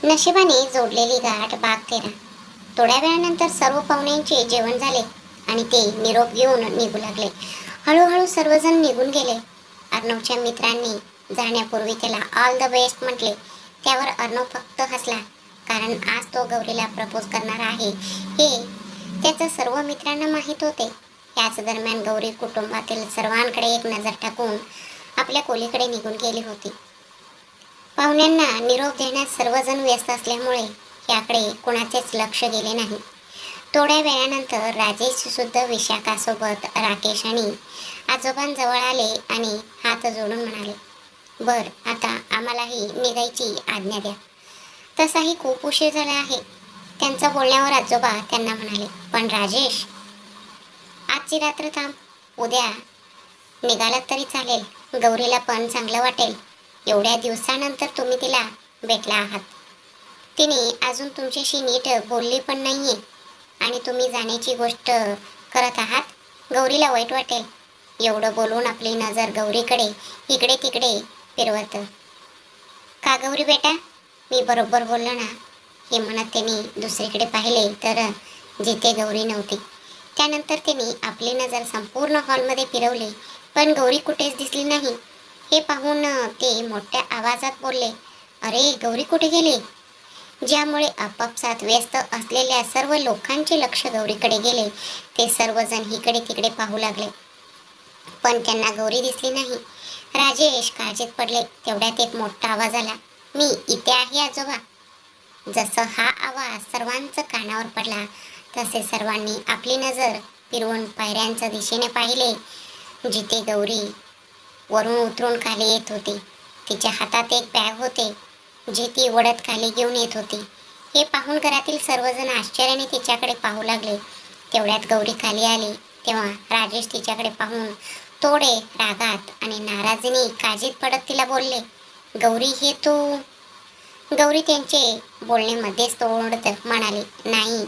नशिबाने जोडलेली गाठ बाग तेरा. थोड्या वेळानंतर सर्व पाहुण्यांचे जेवण झाले आणि ते निरोप घेऊन निघू लागले. हळूहळू सर्वजण निघून गेले. अर्णवच्या मित्रांनी जाण्यापूर्वी त्याला ऑल द बेस्ट म्हटले. त्यावर अर्णव फक्त हसला, कारण आज तो गौरीला प्रपोज करणार आहे हे त्याच्या सर्व मित्रांना माहीत होते. याच दरम्यान गौरी कुटुंबातील सर्वांकडे एक नजर टाकून आपल्या खोलीकडे निघून गेली होती. पाहुण्यांना निरोप देण्यात सर्वजण व्यस्त असल्यामुळे याकडे कोणाचेच लक्ष गेले नाही. थोड्या वेळानंतर राजेश सुद्धा विशाखासोबत राकेश आणि आजोबांजवळ आले आणि हात जोडून म्हणाले, बर, आता आम्हालाही निघायची आज्ञा द्या. तसाही खूप उशीर झाला आहे. त्यांच्या बोलण्यावर आजोबा त्यांना म्हणाले, पण राजेश, आजची रात्र थांब. उद्या निघालात तरी चालेल. गौरीला पण चांगलं वाटेल. एवढ्या दिवसानंतर तुम्ही तिला भेटला आहात. तिने अजून तुमच्याशी नीट बोलली पण नाहीये आणि तुम्ही जाण्याची गोष्ट करत आहात. गौरीला वाईट वाटेल. एवढं बोलून आपली नजर गौरीकडे इकडे तिकडे फिरवत, का गौरी बेटा, मी बरोबर बोललो ना? हे म्हणत त्यांनी दुसरीकडे पाहिले तर जिथे गौरी नव्हती. त्यानंतर त्यांनी आपली नजर संपूर्ण हॉलमध्ये फिरवली, पण गौरी कुठेच दिसली नाही. हे पाहून ते मोठ्या आवाजात बोलले, अरे गौरी कुठे गेली? ज्यामुळे आपापसात व्यस्त असलेल्या सर्व लोकांचे लक्ष गौरीकडे गेले. ते सर्वजण इकडे तिकडे पाहू लागले, पण त्यांना गौरी दिसली नाही. राजेश काळजीत पडले. तेवढ्यात एक मोठा आवाज आला, मी इथे आहे आजोबा. जसं हा आवाज सर्वांच्या कानावर पडला तसे सर्वांनी आपली नजर फिरवून पायऱ्यांच्या दिशेने पाहिले, जिथे गौरी वरून उतरून खाली येत होती. तिच्या हातात एक बॅग होते, जी ती ओढत खाली घेऊन येत होती. हे पाहून घरातील सर्वजण आश्चर्याने तिच्याकडे पाहू लागले. तेवढ्यात गौरी खाली आली. तेव्हा राजेश तिच्याकडे पाहून थोडे रागात आणि नाराजीने काळजीत पडत तिला बोलले, गौरी, हे तू? गौरी त्यांचे बोलणे मध्येच तोडत म्हणाली, नाही,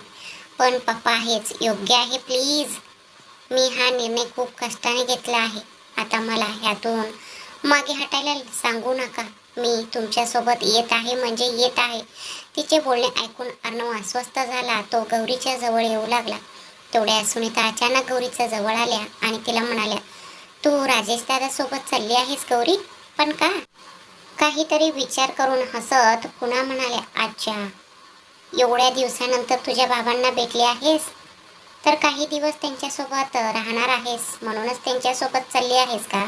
पण पप्पा हेच योग्य आहे, प्लीज. मी हा निर्णय खूप कष्टाने घेतला आहे. आता मला ह्यातून मागे हटायला सांगू नका. मी तुमच्यासोबत येत आहे म्हणजे येत आहे. तिचे बोलणे ऐकून अर्णव अस्वस्थ झाला. तो गौरीच्या जवळ येऊ लागला. तेवढ्या सुनीता अचानक गौरीच्या जवळ आल्या आणि तिला म्हणाल्या, तू राजेश दादा सोबत चालली आहेस गौरी? पण का? काहीतरी विचार करून हसत पुन्हा म्हणाल्या, अच्छा, एवढ्या दिवसानंतर तुझ्या बाबांना भेटले आहेस, तर काही दिवस त्यांच्यासोबत राहणार आहेस म्हणूनच त्यांच्यासोबत चालली आहेस का?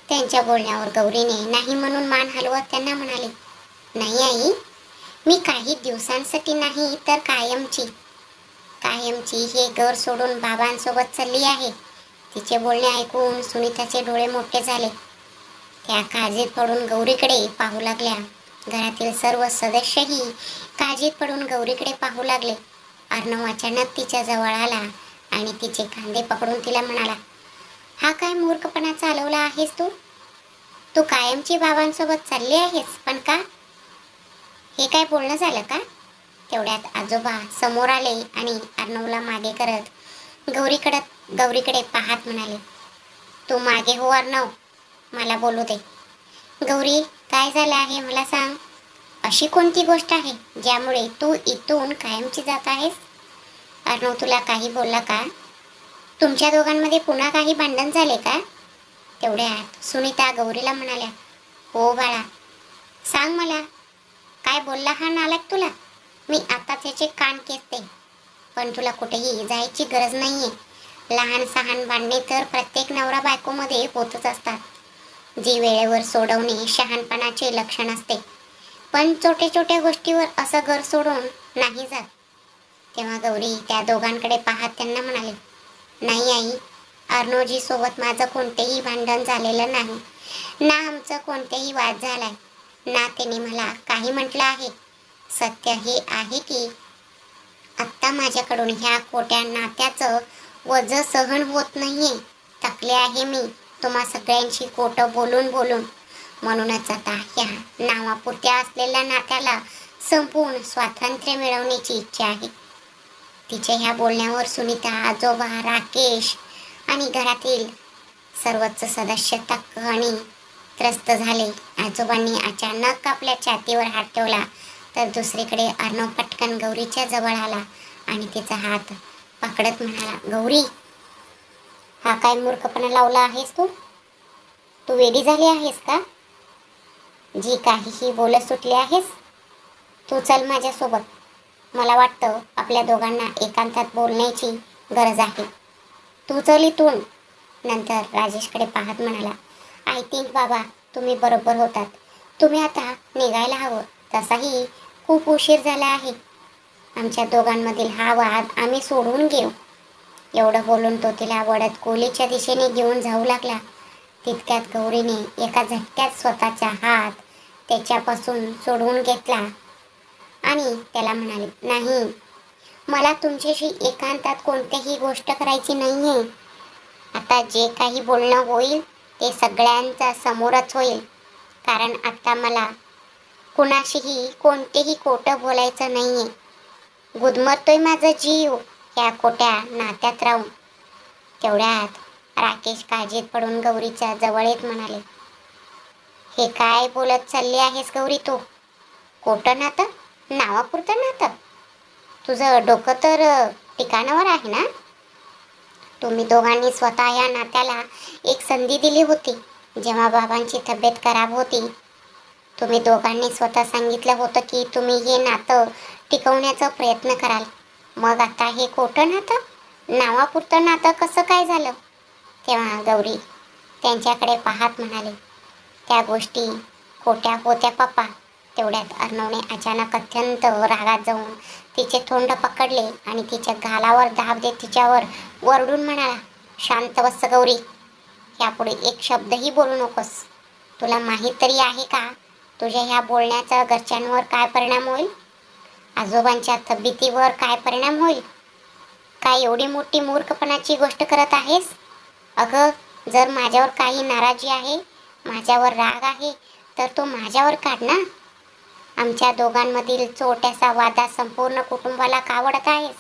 त्यांच्या बोलण्यावर गौरीने नाही म्हणून मान हलवत त्यांना म्हणाले, नाही आई, मी काही दिवसांसाठी नाही तर कायमची कायमची हे घर सोडून बाबांसोबत चालली आहे. तिचे बोलणे ऐकून सुनीताचे डोळे मोठे झाले. त्या काळजीत पडून गौरीकडे पाहू लागल्या. घरातील सर्व सदस्यही काळजीत पडून गौरीकडे पाहू लागले. अर्णव अचानक तिच्या जवळ आला आणि तिचे खांदे पकडून तिला म्हणाला, हा काय मूर्खपणा चालवला आहेस तू? तू कायमची बाबांसोबत चालली आहेस, पण का? हे काय बोलणं झालं का? तेवढ्यात आजोबा समोर आले आणि अर्णवला मागे करत गौरीकडे पाहत म्हणाले, तू मागे हो अर्णव, मला बोलू दे. गौरी, काय झालं आहे मला सांग. अशी कोणती गोष्ट आहे ज्यामुळे तू इथून कायमची जात आहेस? अर्णव तुला काही बोलला का? तुमच्या दोघांमध्ये पुन्हा काही भांडण झाले का? तेवढ्यात सुनीता गौरीला म्हणाल्या, हो बाळा, सांग मला, काय बोलला हा नालायक तुला? मी आता त्याचे कान केसते. पण तुला कुठेही जायची गरज नाहीये. लहान सहान भांडणे तर प्रत्येक नवरा बायकोमध्ये होतच असतात, जी वेळेवर सोडवणे शहाणपणाचे लक्षण असते. पण छोट्या छोट्या गोष्टीवर असं घर सोडून नाही जात. तेव्हा गौरी त्या दोघांकडे पाहत त्यांना म्हणाले, नाही आई, अर्णवजी सोबत माझं कोणतेही भांडण झालेलं नाही, ना आमचं कोणतेही वाद झालाय, ना त्याने मला काही म्हटलं आहे. सत्य हे आहे की आत्ता माझ्याकडून ह्या खोट्या नात्याचं वज सहन होत नाहीये. थकले आहे मी तुम्हा सगळ्यांशी खोटं बोलून बोलून. म्हणूनच आता ह्या नावापुरत्या असलेल्या नात्याला संपूर्ण स्वातंत्र्य मिळवण्याची इच्छा आहे. तिच्या ह्या बोलण्यावर सुनीता, आजोबा, राकेश आणि घरातील सर्वच सदस्य थक्क आणि त्रस्त झाले. आजोबांनी अचानक आपल्या छातीवर हात ठेवला तर दुसरीकडे अर्णव पटकन गौरीच्या जवळ आला आणि तिचा हात पकडत म्हणाला, गौरी, हा काय मूर्खपणा लावला आहेस तू? तू वेडी झाली आहेस का? जी काहीही बोलत सुटली आहेस? तू चल माझ्यासोबत. मला वाटतं आपल्या दोघांना एकांतात बोलण्याची गरज आहे. तू चल इथून. नंतर राजेशकडे पाहत म्हणाला, आय थिंक बाबा तुम्ही बरोबर होतात. तुम्ही आता निघायला हवं. तसाही खूप उशीर झाला आहे. आमच्या दोघांमधील हा वाद आम्ही सोडवून घेऊ. एवढं बोलून तो तिला वडत खोलीच्या दिशेने घेऊन जाऊ लागला. तितक्यात गौरीने एका झटक्यात स्वतःचा हात त्याच्यापासून सोडवून घेतला आणि त्याला म्हणाले, नाही, मला तुमच्याशी एकांतात कोणतीही गोष्ट करायची नाहीये. आता जे काही बोलणं होईल ते सगळ्यांच्या समोरच होईल. कारण आता मला कुणाशीही कोणतेही खोटं बोलायचं नाहीये. गुदमरतोय माझा जीव या खोट्या नात्यात राहून. तेवढ्यात राकेश काळजीत पडून गौरीच्या जवळ येत म्हणाले, हे काय बोलत चालली आहेस गौरी तू? खोटं नातं? नावापुरतं नातं? तुझं डोकं तर ठिकाणावर आहे ना? तुम्ही दोघांनी स्वतः या नात्याला एक संधी दिली होती. जेव्हा बाबांची तब्येत खराब होती, तुम्ही दोघांनी स्वतः सांगितलं होतं की तुम्ही हे नातं टिकवण्याचा प्रयत्न कराल. मग आता हे खोटं नातं, नावापुरतं नातं कसं काय झालं? तेव्हा गौरी त्यांच्याकडे पाहत म्हणाले, त्या गोष्टी खोट्या होत्या पप्पा. तेवढ्यात अर्णवने अचानक अत्यंत रागात जाऊन तिचे तोंड पकडले आणि तिच्या गालावर दाब देत तिच्यावर वरडून म्हणाला, शांत बस गौरी. यापुढे एक शब्दही बोलू नकोस. तुला माहीत तरी आहे का तुझ्या ह्या बोलण्याचा घरच्यांवर काय परिणाम होईल? आजोबांच्या तब्येतीवर काय परिणाम होईल? काय एवढी मोठी मूर्खपणाची गोष्ट करत आहेस? अगं, जर माझ्यावर काही नाराजी आहे, माझ्यावर राग आहे, तर तो माझ्यावर काढ ना. आमच्या दोघांमधील छोट्यासा वादा संपूर्ण कुटुंबाला का आवडत आहेस?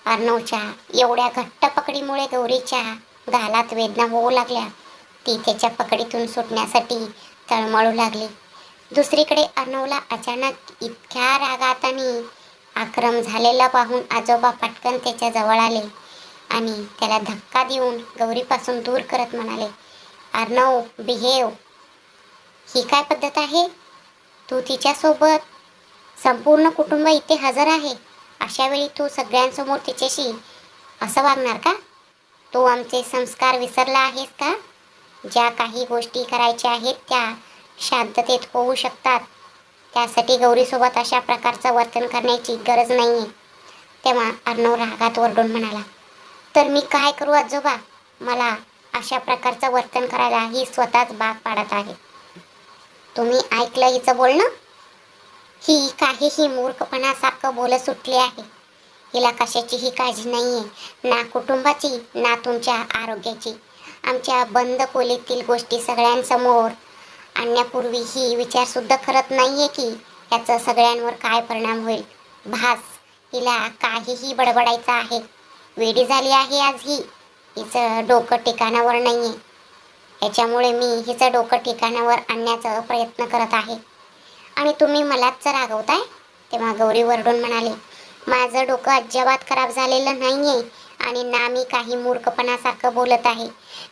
अर्णवच्या एवढ्या घट्ट पकडीमुळे गौरीच्या गालात वेदना होऊ लागल्या. ती त्याच्या पकडीतून सुटण्यासाठी तळमळू लागली. दुसरीकडे अर्णवला अचानक इतक्या रागात आणि आक्रम झालेला पाहून आजोबा पटकन त्याच्या जवळ आले आणि त्याला धक्का देऊन गौरीपासून दूर करत म्हणाले, अर्णव, बिहेव. ही काय पद्धत आहे? तू तिच्यासोबत, संपूर्ण कुटुंब इथे हजर आहे, अशा वेळी तू सगळ्यांसमोर तिच्याशी असं वागणार का? तू आमचे संस्कार विसरला आहेस का? ज्या काही गोष्टी करायच्या आहेत त्या शांततेत होऊ शकतात. त्यासाठी गौरीसोबत अशा प्रकारचं वर्तन करण्याची गरज नाहीये. तेव्हा अर्णव रागात ओरडून म्हणाला, तर मी काय करू आजोबा? मला अशा प्रकारचं वर्तन करायला ही स्वतःच भाग पाडत आहे. तुम्ही ऐकलं हिचं बोलणं? ही काहीही मूर्खपणासारखं बोलत सुटली आहे. हिला कशाचीही काळजी नाहीये, ना कुटुंबाची ना तुमच्या आरोग्याची. आमच्या बंद खोलीतील गोष्टी सगळ्यांसमोर आणण्यापूर्वी ही विचारसुद्धा करत नाहीये की याचा सगळ्यांवर काय परिणाम होईल. भास, हिला काहीही बडबडायचं आहे. वेडी झाली आहे आज ही. हिचं डोकं ठिकाणावर नाहीये. याच्यामुळे मी हिचं डोकं ठिकाणावर आणण्याचा प्रयत्न करत आहे आणि तुम्ही मलाच रागवताय. तेव्हा गौरी वरडून म्हणाले, माझं डोकं अजिबात खराब झालेलं नाहीये आणि ना मी काही मूर्खपणासारखं बोलत आहे.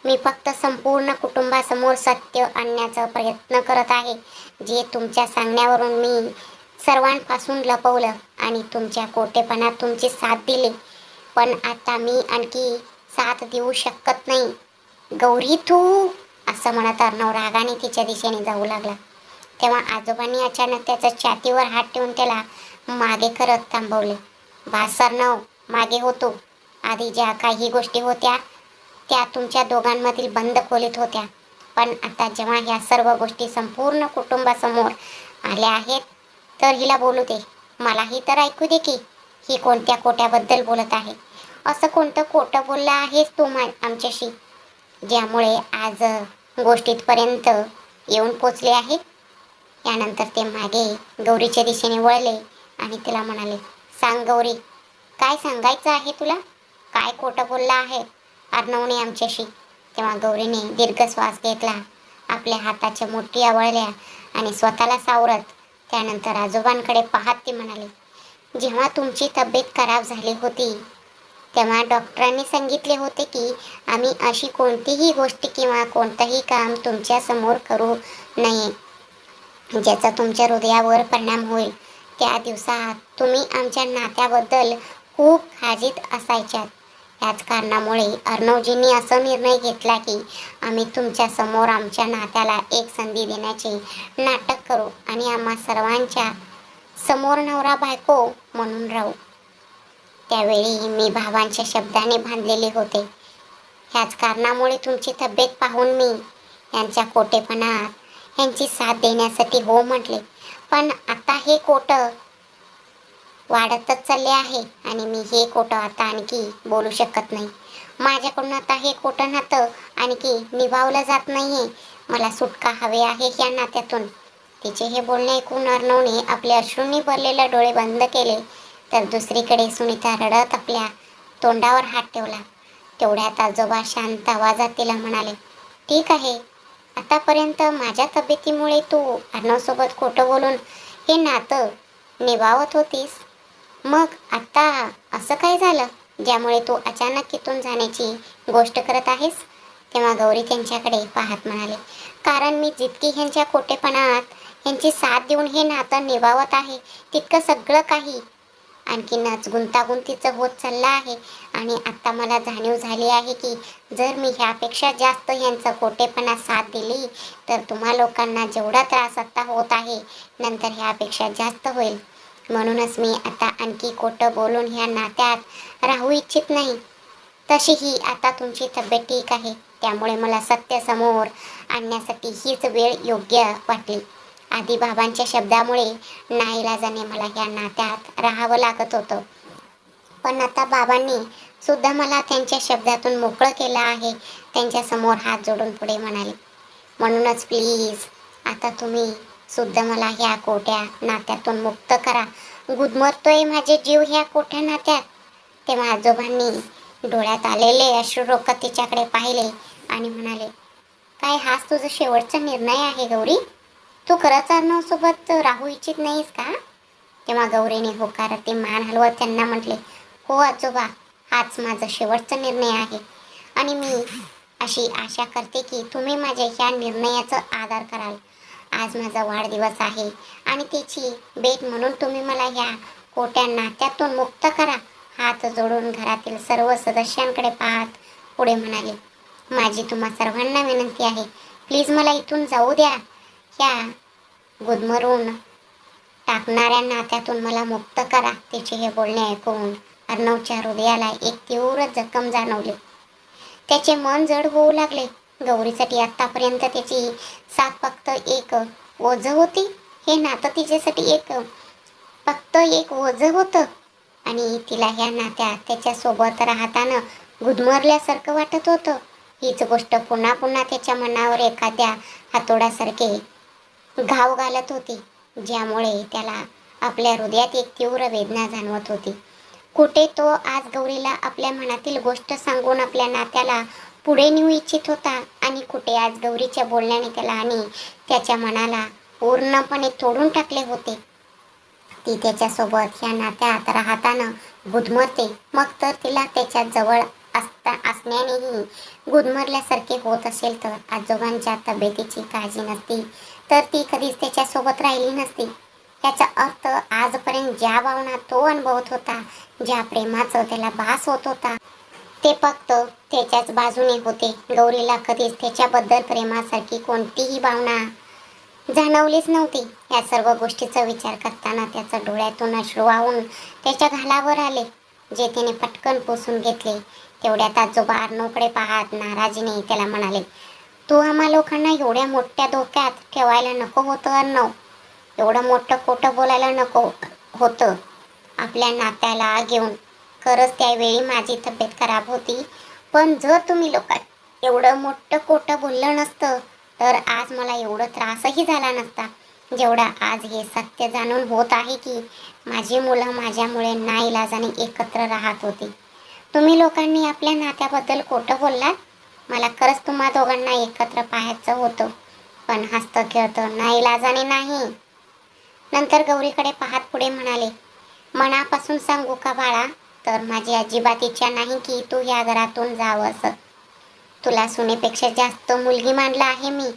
मी फक्त संपूर्ण कुटुंबासमोर सत्य आणण्याचा प्रयत्न करत आहे, जे तुमच्या सांगण्यावरून मी सर्वांपासून लपवलं आणि तुमच्या खोटेपणात तुमची साथ दिली. पण आता मी आणखी साथ देऊ शकत नाही. गौरी तू, असं म्हणत अर्णव रागाने तिच्या दिशेने जाऊ लागला. तेव्हा आजोबांनी अचानक त्याच्या छातीवर हात ठेवून त्याला मागे करत थांबवले. बास अर्णव, मागे होतो. आधी ज्या काही गोष्टी होत्या त्या तुमच्या दोघांमधील बंद खोलीत होत्या. पण आता जेव्हा ह्या सर्व गोष्टी संपूर्ण कुटुंबासमोर आल्या आहेत, तर हिला बोलू दे. मलाही तर ऐकू दे की ही कोणत्या खोट्याबद्दल बोलत आहे. असं कोणतं खोटं बोललं आहेस तू आमच्याशी, ज्यामुळे आज गोष्टीतपर्यंत येऊन पोचले आहे? यानंतर ते मागे गौरीच्या दिशेने वळले आणि तिला म्हणाले, सांग गौरी, काय सांगायचं आहे तुला? काय खोटं बोलला आहे अर्णवने आमच्याशी? तेव्हा गौरीने दीर्घ श्वास घेतला. आपल्या हाताच्या मुठी आवळल्या आणि स्वतःला सावरत त्यानंतर आजोबांकडे पाहत ती म्हणाली, जेव्हा तुमची तब्येत खराब झाली होती तेव्हा डॉक्टरांनी सांगितले होते की आम्ही अशी कोणतीही गोष्ट किंवा कोणतंही काम तुमच्या समोर करू नये ज्याचा तुमच्या हृदयावर परिणाम होईल. त्या दिवसात तुम्ही आमच्या नात्याबद्दल खूप काळजीत असायच्यात. याच कारणामुळे अर्णवजींनी असा निर्णय घेतला की आम्ही तुमच्या समोर आमच्या नात्याला एक संधी देण्याचे नाटक करू आणि आम्हा सर्वांच्या समोर नवरा बायको म्हणून राहू. त्यावेळी मी भावांच्या शब्दाने बांधलेले होते. ह्याच कारणामुळे तुमची तब्येत पाहून मी यांच्या खोटेपणात यांची साथ देण्यासाठी हो म्हटले. पण आता हे खोटं वाढतच चालले आहे आणि मी हे खोटं आता आणखी बोलू शकत नाही. माझ्याकडून आता हे खोटं नातं आणखी निभावलं जात नाहीये. मला सुटका हवी आहे या नात्यातून. तिचे हे बोलणे ऐकून अर्णवने आपले अश्रूंनी भरलेले डोळे बंद केले. तर दुसरीकडे सुनीता रडत आपल्या तोंडावर हात ठेवला. तेवढ्यात आजोबा शांत आवाजात तिला म्हणाले, ठीक आहे, आतापर्यंत माझ्या तब्येतीमुळे तू अर्णवसोबत खोटं बोलून हे नातं निभावत होतीस. मग आता असं काय झालं ज्यामुळे तू अचानक इथून जाण्याची गोष्ट करत आहेस? तेव्हा गौरी त्यांच्याकडे पाहत म्हणाले, कारण मी जितकी ह्यांच्या खोटेपणात ह्यांची साथ देऊन हे नातं निभावत आहे तितकं सगळं काही आणखीनच गुंतागुंतीचं होत चाललं आहे. आणि आता मला जाणीव झाली आहे की जर मी ह्यापेक्षा जास्त ह्यांचं खोटेपणा साथ दिली तर तुम्हा लोकांना जेवढा त्रास आता होत आहे नंतर ह्यापेक्षा जास्त होईल. म्हणूनच मी आता आणखी खोटं बोलून ह्या नात्यात राहू इच्छित नाही. तशीही आता तुमची तब्येत ठीक आहे, त्यामुळे मला सत्य समोर आणण्यासाठी हीच वेळ योग्य वाटली. आधी बाबांच्या शब्दामुळे नाईलाजाने मला या नात्यात राहावं लागत होतं, पण आता बाबांनी सुद्धा मला त्यांच्या शब्दातून मोकळं केलं आहे. त्यांच्या समोर हात जोडून पुढे म्हणाले, म्हणूनच प्लीज आता तुम्ही सुद्धा मला ह्या खोट्या नात्यातून मुक्त करा. गुदमरतोय माझे जीव ह्या खोट्या नात्यात. तेव्हा आजोबांनी डोळ्यात आलेले अश्रू रोखत तिच्याकडे पाहिले आणि म्हणाले, काय हाच तुझा शेवटचा निर्णय आहे गौरी? तू खरंच अर्णवसोबत राहू इच्छित नाहीस का? तेव्हा गौरीने होकारार्थी मान हलवत त्यांना म्हटले, हो आजोबा, हाच माझा शेवटचा निर्णय आहे आणि मी अशी आशा करते की तुम्ही माझ्या ह्या निर्णयाचा आदर कराल. आज माझा वाढदिवस आहे आणि त्याची भेट म्हणून तुम्ही मला ह्या खोट्या नात्यातून मुक्त करा. हात जोडून घरातील सर्व सदस्यांकडे पाहत पुढे म्हणाले, माझी तुम्हा सर्वांना विनंती आहे, प्लीज मला इथून जाऊ द्या. ह्या गुदमरून टाकणाऱ्या नात्यातून मला मुक्त करा. तिचे हे बोलणे ऐकून अर्णवच्या हृदयाला एक तीव्र जखम जाणवली. त्याचे मन जड होऊ लागले. गौरीसाठी आतापर्यंत त्याची साथ फक्त एक ओझं होती. हे नातं तिच्यासाठी फक्त एक ओझं होतं आणि तिला ह्या नात्यात त्याच्यासोबत राहताना गुदमरल्यासारखं वाटत होतं. हीच गोष्ट पुन्हा पुन्हा त्याच्या मनावर एखाद्या हातोड्यासारखे घाव घालत होती, ज्यामुळे त्याला आपल्या हृदयात एक तीव्र वेदना जाणवत होती. कुठे तो आज गौरीला आपल्या मनातील गोष्ट सांगून आपल्या नात्याला पुढे नेऊ इच्छित होता आणि कुठे आज गौरीच्या बोलण्याने त्याला आणि त्याच्या मनाला पूर्णपणे तोडून टाकले होते. ती त्याच्यासोबत ह्या नात्यात राहताना गुदमरते, मग तर तिला त्याच्या जवळ असण्यानेही गुदमरल्यासारखे होत असेल तर आजोबांच्या तब्येतीची काळजी नसती तर ती कधीच त्याच्यासोबत राहिली नसती. याचा अर्थ आजपर्यंत ज्या भावना तो अनुभवत होता, ज्या प्रेमाचं त्याला भास होत होता, ते फक्त त्याच्याच बाजूने होते. गौरीला कधीच त्याच्याबद्दल प्रेमासारखी कोणतीही भावना जाणवलीच नव्हती. या सर्व गोष्टीचा विचार करताना त्याच्या डोळ्यातून अश्रू वाहून त्याच्या गालावर आले, जे त्याने पटकन पुसून घेतले. तेवढ्यात आजोबा अर्णवकडे पाहत नाराजीने त्याला म्हणाले, तू आम्हा लोकांना एवढ्या मोठ्या धोक्यात ठेवायला नको होतं अर्णव. एवढं मोठं खोटं बोलायला नको होतं आपल्या नात्याला घेऊन. खरंच त्यावेळी माझी तब्येत खराब होती, पण जर तुम्ही लोकांना एवढं मोठं खोटं बोललं नसतं तर आज मला एवढं त्रासही झाला नसता जेवढा आज हे सत्य जाणून होत आहे की माझी मुलं माझ्यामुळे नाईलाजाने एकत्र राहत होती. तुम्ही लोकांनी आपल्या नात्याबद्दल खोटं बोललात. मला खरंच तुम्हा दोघांना एकत्र पाहायचं होतं, पण हसतं खेळतं नाईलाजाने नाही. नंतर गौरीकडे पाहत पुढे म्हणाले, मनापासून सांगू का बाळा, तर माझी अजिबात इच्छा नाही की तू या घरातून जावंस. तुला सुनेपेक्षा जास्त मुलगी मानला आहे मी.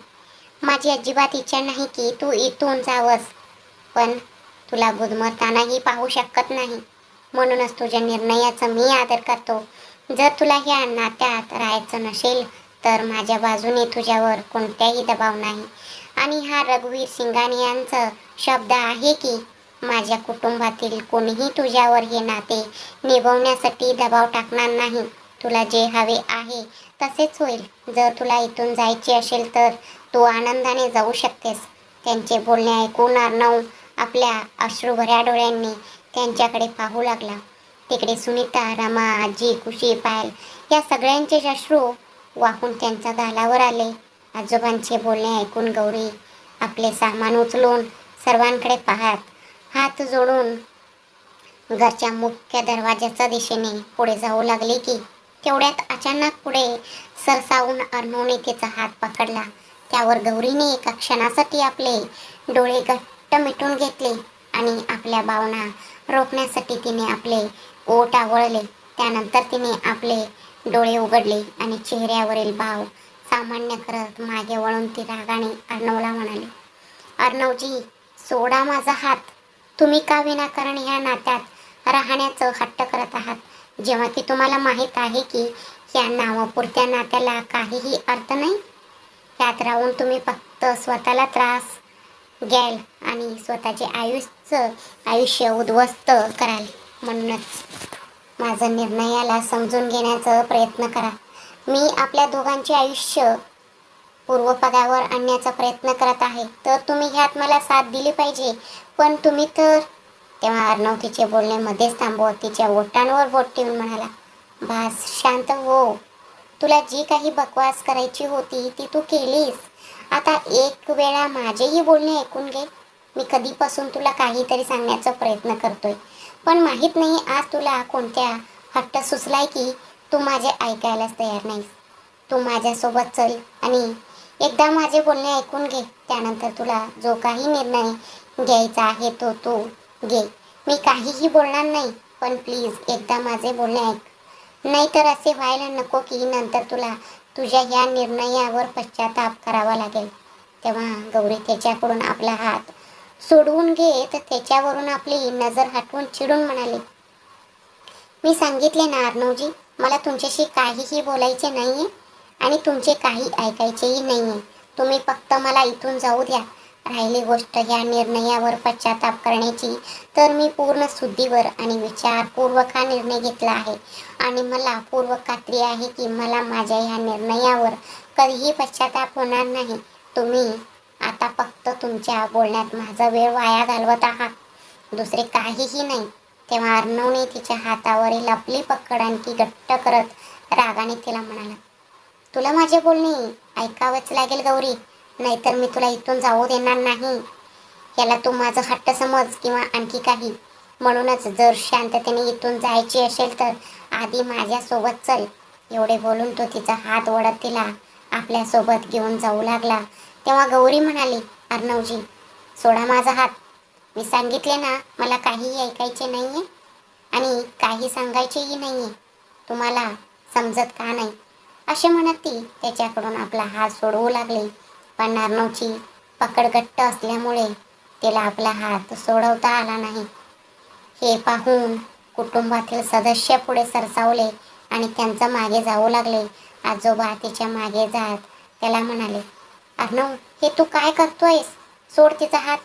माझी अजिबात इच्छा नाही की तू इथून जावंस, पण तुला गुदमरतानाही पाहू शकत नाही. म्हणूनच तुझ्या निर्णयाचा मी आदर करतो. जर तुला या नात्यात राहायचं नसेल तर माझ्या बाजूने तुझ्यावर कोणताही दबाव नाही. आणि हा रघुवीर सिंगानियांचा शब्द आहे की माझ्या कुटुंबातील कोणीही तुझ्यावर हे नाते निभवण्यासाठी दबाव टाकणार नाही. तुला जे हवे आहे तसेच होईल. जर तुला इथून जायचे असेल तर तू आनंदाने जाऊ शकतेस. त्यांचे बोलणे ऐकून अर्णव आपल्या अश्रुभऱ्या डोळ्यांनी त्यांच्याकडे पाहू लागला. तिकडे सुनीता, रमा, आजी, खुशी, पायल या सगळ्यांचे अश्रू वाहून त्यांच्या गालावर आले. आजोबांचे बोलणे ऐकून गौरी आपले सामान उचलून सर्वांकडे पाहत हात जोडून घरच्या मुख्य दरवाजाच्या दिशेने पुढे जाऊ लागली की तेवढ्यात अचानक पुढे सरसावून अर्णवने तिचा हात पकडला. त्यावर गौरीने एका क्षणासाठी आपले डोळे घट्ट मिटून घेतले आणि आपल्या भावना रोखण्यासाठी तिने आपले ओठ आवळले. त्यानंतर तिने आपले डोळे उघडले आणि चेहऱ्यावरील भाव सामान्य करत मागे वळून ती रागाने अर्णवला म्हणाली, अर्णवजी, सोडा माझा हात. तुम्ही का विनाकारण ह्या नात्यात राहण्याचं हट्ट करत आहात, जेव्हा की तुम्हाला माहीत आहे की या नावापुरत्या नात्याला काहीही अर्थ नाही. यात राहून तुम्ही फक्त स्वतःला त्रास घ्याल आणि स्वतःचे आयुष्य उद्ध्वस्त कराल. म्हणूनच माझा निर्णयाला समजून घेण्याचा प्रयत्न करा. मी आपल्या दोघांचे आयुष्य पूर्वपदावर आणण्याचा प्रयत्न करत आहे, तर तुम्ही ह्यात मला साथ दिली पाहिजे. पण तुम्ही तर... तेव्हा अर्णव तिचे बोलणे मध्येच थांबवत तिच्या ओठांवर बोट ठेवून म्हणाला, बास, शांत हो. तुला जी काही बकवास करायची होती ती तू केलीस. आता एक वेळा माझेही बोलणे ऐकून घे. मी कधीपासून तुला काहीतरी सांगण्याचा प्रयत्न करतोय, पण माहीत नाही आज तुला कोणत्या हट्ट सुचलाय की तू माझे ऐकायलाच तयार नाहीस. तू माझ्यासोबत चल आणि एकदा माझे बोलणे ऐकून घे. त्यानंतर तुला जो काही निर्णय घ्यायचा आहे तो तू घे. मी काहीही बोलणार नाही, पण प्लीज एकदा माझे बोलणे ऐक. नाहीतर असे व्हायला नको की नंतर तुला तुझ्या या निर्णयावर पश्चाताप करावा लागेल. तेव्हा गौरी त्याच्याकडून आपला हात सोडवून घेत त्याच्यावरून आपली नजर हटवून चिडून म्हणाली, मी सांगितले ना अर्णवजी, मला तुमच्याशी काहीही बोलायचे नाहीये आणि तुमचे काही ऐकायचेही नाहीये. तुम्ही फक्त मला इथून जाऊ द्या. राहिली गोष्ट या निर्णयावर पश्चाताप करण्याची, तर मी पूर्ण शुद्धीवर आणि विचारपूर्वक हा निर्णय घेतला आहे आणि मला पूर्व खात्री आहे की मला माझ्या ह्या निर्णयावर कधीही पश्चाताप होणार नाही. तुम्ही आता फक्त तुमच्या बोलण्यात माझा वेळ वाया घालवत आहात, दुसरे काहीही नाही. तेव्हा अर्णवने तिच्या हातावरील आपली पकड आणखी घट्ट करत रागाने तिला म्हणाला, तुला माझे बोलणे ऐकावंच लागेल गौरी, नाहीतर मी तुला इथून जाऊ देणार नाही. याला तू माझं हट्ट समज किंवा आणखी काही. म्हणूनच जर शांततेने इथून जायचे असेल तर आधी माझ्यासोबत चल. एवढे बोलून तो तिचा हात ओढत तिला आपल्यासोबत घेऊन जाऊ लागला. तेव्हा गौरी म्हणाली, अर्णवजी, सोडा माझा हात. मी सांगितले ना, मला काहीही ऐकायचे नाहीये आणि काही सांगायचेही नाहीये. तुम्हाला समजत का नाही? असे म्हणत ती त्याच्याकडून आपला हात सोडवू लागली. पण अर्णवची पकड घट्ट असल्यामुळे तिला आपला हात सोडवता आला नाही. हे पाहून कुटुंबातील सदस्य पुढे सरसावले आणि त्यांच्या मागे जाऊ लागले. आजोबा तिच्या मागे जात त्याला म्हणाले, अर्णव, हे तू काय करतोयस? सोड तिचा हात.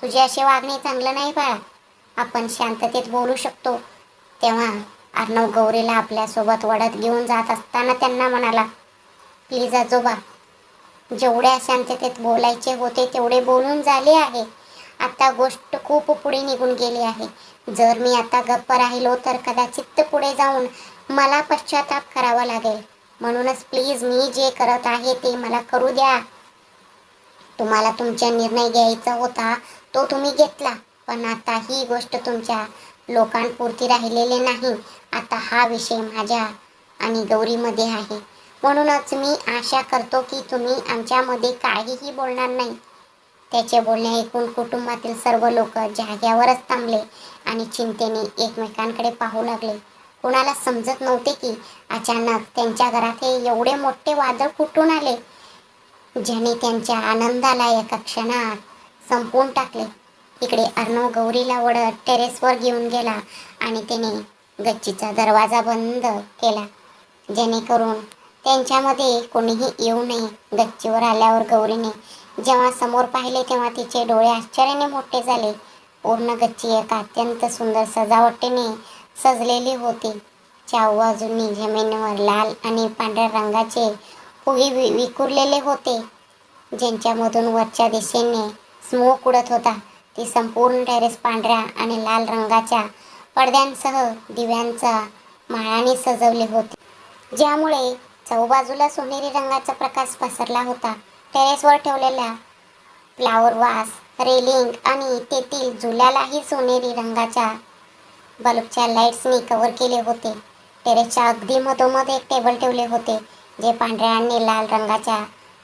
तुझे असे वागणे चांगलं नाही बाळा. आपण शांततेत बोलू शकतो. तेव्हा अर्णव गौरीला आपल्यासोबत वडत घेऊन जात असताना त्यांना म्हणाला, प्लीज आजोबा, जेवढ्या शांततेत बोलायचे होते तेवढे बोलून झाले आहे. आता गोष्ट खूप पुढे निघून गेली आहे. जर मी आता गप्प राहिलो तर कदाचित पुढे जाऊन मला पश्चाताप करावा लागेल. म्हणूनच प्लीज मी जे करत आहे ते मला करू द्या. तुम्हाला तुमचा निर्णय घ्यायचा होता तो तुम्ही घेतला, पण आता ही गोष्ट तुमच्या लोकांपुरती राहिलेली नाही. आता हा विषय माझ्या आणि गौरीमध्ये आहे. म्हणूनच मी आशा करतो की तुम्ही आमच्यामध्ये काहीही बोलणार नाही. त्याचे बोलणे ऐकून कुटुंबातील सर्व लोक जाग्यावरच थांबले आणि चिंतेने एकमेकांकडे पाहू लागले. कोणाला समजत नव्हते की अचानक त्यांच्या घरात हे एवढे मोठे वादळ कुठून आले, ज्याने त्यांच्या आनंदाला एका क्षणात संपवून टाकले. इकडे अर्णव गौरीला ओढत टेरेसवर घेऊन गेला आणि त्याने गच्चीचा दरवाजा बंद केला, जेणेकरून त्यांच्यामध्ये कोणीही येऊ नये. गच्चीवर आल्यावर गौरीने जेव्हा समोर पाहिले तेव्हा तिचे डोळे आश्चर्याने मोठे झाले. पूर्ण गच्ची एका अत्यंत सुंदर सजावटीने सजलेली होती. चार बाजूंनी जमिनीवर लाल आणि पांढऱ्या रंगाचे फुगे विखुरलेले होते, ज्यांच्यामधून वरच्या दिशेने स्मोक उडत होता. ती संपूर्ण टेरेस पांढऱ्या आणि लाल रंगाच्या पडद्यांसह दिव्यांचा माळाने सजवले होते, ज्यामुळे चहूबाजूला सोनेरी रंगाचा प्रकाश पसरला होता. टेरेसवर ठेवलेल्या फ्लावर वास, रेलिंग आणि तेथील झुल्यालाही सोनेरी रंगाच्या बल्बच्या लाईट्सनी कव्हर केले होते. टेरेसच्या अगदी मधोमध एक टेबल ठेवले होते, जे पांढऱ्या आणि लाल रंगाच्या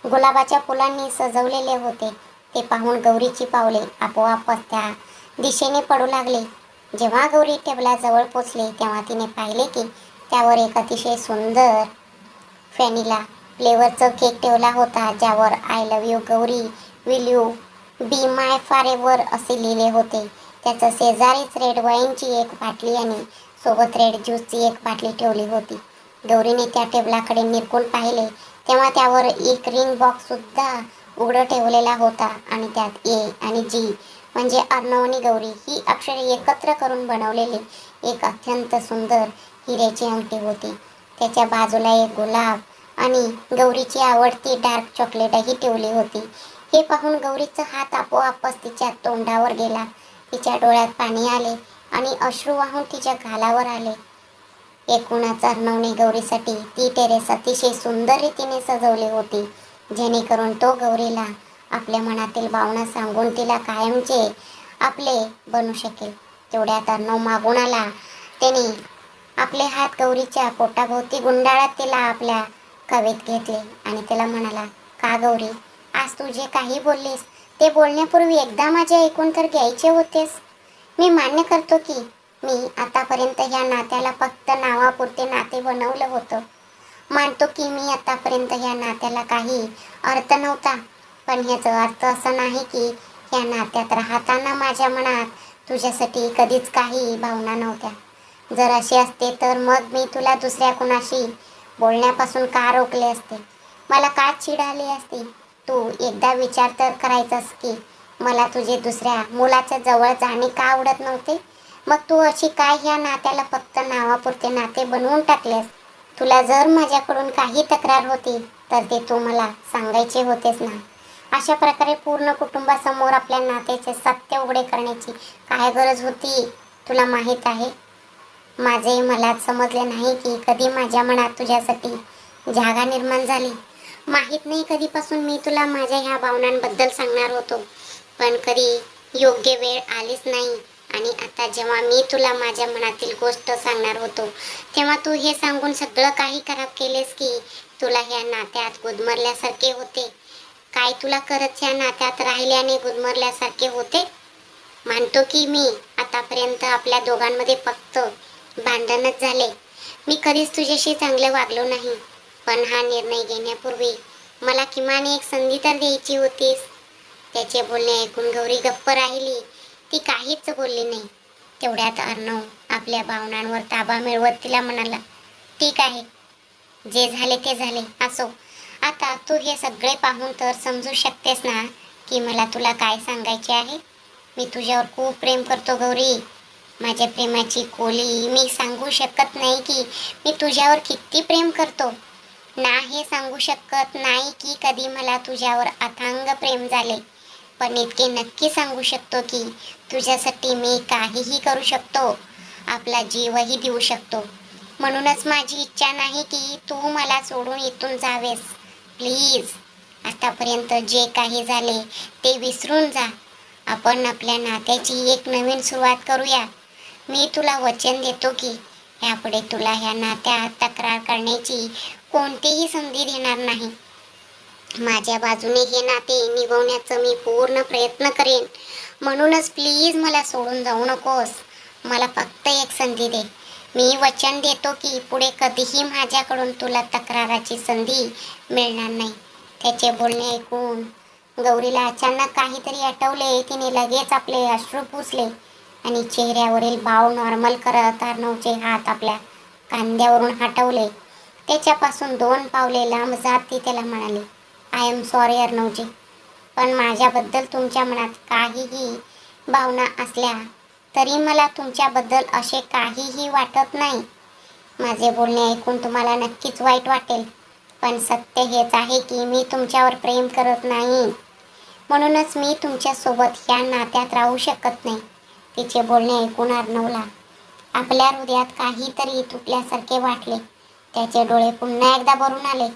गुलाबाच्या फुलांनी सजवलेले होते. ते पाहून गौरीची पावले आपोआपच त्या दिशेने पडू लागली. जेव्हा गौरी टेबलाजवळ पोचली तेव्हा तिने पाहिले की त्यावर एक अतिशय सुंदर फॅनिला फ्लेवरचा केक ठेवला होता, ज्यावर I love you Gauri, will you be my for ever असे लिहिले होते. त्याच्या शेजारीच रेड वाईनची एक बाटली आणि सोबत रेड ज्यूसची एक बाटली ठेवली होती. गौरीने त्या टेबलाकडे निरखून पाहिले तेव्हा त्यावर एक रिंग बॉक्स सुद्धा उघडं ठेवलेला होता आणि त्यात ए आणि जी म्हणजे अर्णव आणि गौरी ही अक्षरे एकत्र करून बनवलेली एक अत्यंत सुंदर हिऱ्याची अंगठी होती. त्याच्या बाजूला एक गुलाब आणि गौरीची आवडती डार्क चॉकलेटही ठेवली होती. हे पाहून गौरीचा हात आपोआपच तिच्या तोंडावर गेला. तिच्या डोळ्यात पाणी आले आणि अश्रू वाहून तिच्या गालावर आले. एकूणच अर्णवने गौरीसाठी ती टेरेस अतिशय सुंदर रीतीने सजवली होती, जेणेकरून तो गौरीला आपल्या मनातील भावना सांगून तिला कायमचे आपले बनू शकेल. तेवढ्यात अर्णव मागून आला. त्याने आपले हात गौरीच्या पोटाभोवती गुंडाळत तिला आपल्या कवेत घेतले आणि तिला म्हणाला, का गौरी, आज तू जे काही बोललीस ते बोलण्यापूर्वी एकदा माझे ऐकून तर घ्यायचे होतेस. मी मान्य करतो की मी आतापर्यंत ह्या नात्याला फक्त नावापुरते नाते बनवलं होतं. मानतो की मी आतापर्यंत ह्या नात्याला काही अर्थ नव्हता, पण ह्याचा अर्थ असा नाही की ह्या नात्यात राहताना माझ्या मनात तुझ्यासाठी कधीच काही भावना नव्हत्या. जर असे असते तर मग मी तुला दुसऱ्या कुणाशी बोलण्यापासून का रोखले असते, मला का चीड आली असती. तू एकदा विचार तर करायचास की मला तुझे दुसऱ्या मुलाच्या जवळ जाणे का आवडत नव्हते. मग तू अशी काय ह्या नात्याला फक्त नावापुरते नाते बनवून टाकलेस. तुला जर माझ्याकडून काही तक्रार होती तर ते तू मला सांगायचे होतेस ना. अशा प्रकारे पूर्ण कुटुंबासमोर आपल्या नात्याचे सत्य उघडे करण्याची काय गरज होती तुला माहीत आहे. माझे मलाच समजले नाही की कधी माझ्या मनात तुझ्यासाठी जागा निर्माण झाली. माहीत नाही कधीपासून मी तुला माझ्या ह्या भावनांबद्दल सांगणार होतो, पण कधी योग्य वेळ आलीच नाही. आणि आता जेव्हा मी तुला माझ्या मनातील गोष्ट सांगणार होतो तेव्हा तू हे सांगून सगळं काही खराब केलेस की तुला ह्या नात्यात गुदमरल्यासारखे होते. काय तुला खरंच ह्या नात्यात राहिल्याने गुदमरल्यासारखे होते. मानतो की मी आतापर्यंत आपल्या दोघांमध्ये फक्त भांडणच झाले. मी कधीच तुझ्याशी चांगले वागलो नाही, पण हा निर्णय घेण्यापूर्वी मला किमान एक संधी तर द्यायची होतीस. त्याचे बोलणे ऐकून गौरी गप्प राहिली. ती काहीच बोलली नाही. तेवढ्यात अर्णव आपल्या भावनांवर ताबा मिळवत तिला म्हणाला, ठीक आहे, जे झाले ते झाले. असो, आता तू हे सगळे पाहून तर समजू शकतेस ना की मला तुला काय सांगायचे आहे. मी तुझ्यावर खूप प्रेम करतो गौरी. माझ्या प्रेमाची खोली मी सांगू शकत नाही की मी तुझ्यावर किती प्रेम करतो. ना हे सांगू शकत नाही की कधी मला तुझ्यावर अथांग प्रेम झाले, पण इतके नक्की सांगू शकतो की तुझ्यासाठी मी काहीही करू शकतो, आपला जीवही देऊ शकतो. म्हणूनच माझी इच्छा नाही की तू मला सोडून इथून जावेस. प्लीज, आतापर्यंत जे काही झाले ते विसरून जा. आपण आपल्या नात्याची एक नवीन सुरुवात करूया. मी तुला वचन देतो की यापुढे तुला ह्या नात्यात तक्रार करण्याची कोणतीही संधी देणार नाही. माझ्या बाजूने हे नाते निभवण्याचा मी पूर्ण प्रयत्न करेन. म्हणूनच प्लीज मला सोडून जाऊ नकोस. मला फक्त एक संधी दे. मी वचन देतो की पुढे कधीही माझ्याकडून तुला तक्राराची संधी मिळणार नाही. त्याचे बोलणे ऐकून गौरीला अचानक काहीतरी आठवले. तिने लगेच आपले अश्रू पुसले आणि चेहऱ्यावरील भाव नॉर्मल करत अर्णवचे हात आपल्या खांद्यावरून हटवले. त्याच्यापासून 2 पावले लांब जात ती त्याला म्हणाली, आय एम सॉरी अर्णवजी, पण माझ्याबद्दल तुमच्या मनात काहीही भावना असल्या तरी मला तुमच्याबद्दल असे काहीही वाटत नाही. माझे बोलणे ऐकून तुम्हाला नक्कीच वाईट वाटेल, पण सत्य हेच आहे की मी तुमच्यावर प्रेम करत नाही. म्हणूनच मी तुमच्यासोबत या नात्यात राहू शकत नाही. तिचे बोलणे ऐकून अर्णवला आपल्या हृदयात काहीतरी तुटल्यासारखे वाटले. त्याचे डोळे पुन्हा एकदा भरून आले.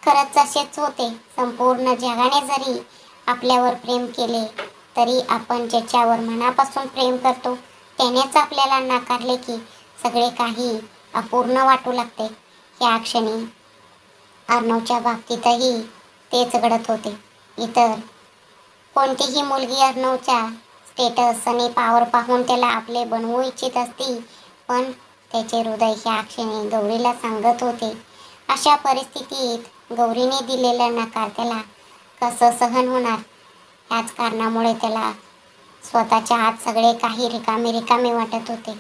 खरंच असेच होते. संपूर्ण जगाने जरी आपल्यावर प्रेम केले तरी आपण ज्याच्यावर मनापासून प्रेम करतो त्यानेच आपल्याला नाकारले की सगळे काही अपूर्ण वाटू लागते. या क्षणी अर्णवच्या बाबतीतही तेच घडत होते. इतर कोणतीही मुलगी अर्णवच्या स्टेटस आणि पॉवर पाहून त्याला आपले बनवू इच्छित असती, पण त्याचे हृदय ह्या क्षणी गौरीला सांगत होते. अशा परिस्थितीत गौरीने दिलेला नकार त्याला कसं सहन होणार. याच कारणामुळे त्याला स्वतःच्या आत सगळे काही रिकामे रिकामे वाटत होते.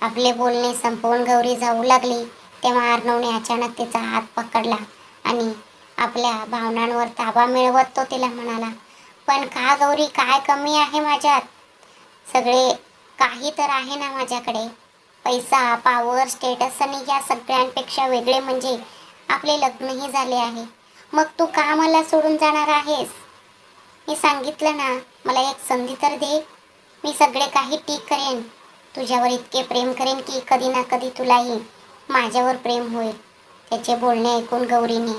आपले बोलणे संपवून गौरी जाऊ लागली तेव्हा अर्णवने अचानक तिचा हात पकडला आणि आपल्या भावनांवर ताबा मिळवत तो तिला म्हणाला, पण का गौरी, काय कमी आहे माझ्यात? सगळे काही तर आहे ना माझ्याकडे. पैसा, पॉवर, स्टेटस आणि या सगळ्यांपेक्षा वेगळे म्हणजे आपले लग्नही झाले आहे. मग तू का मला सोडून जाणार आहेस? मी सांगितलं ना, मला एक संधी तर दे. मी सगळे काही ठीक करेन. तुझ्यावर इतके प्रेम करेन की कधी ना कधी तुलाही माझ्यावर प्रेम होईल. त्याचे बोलणे ऐकून गौरीने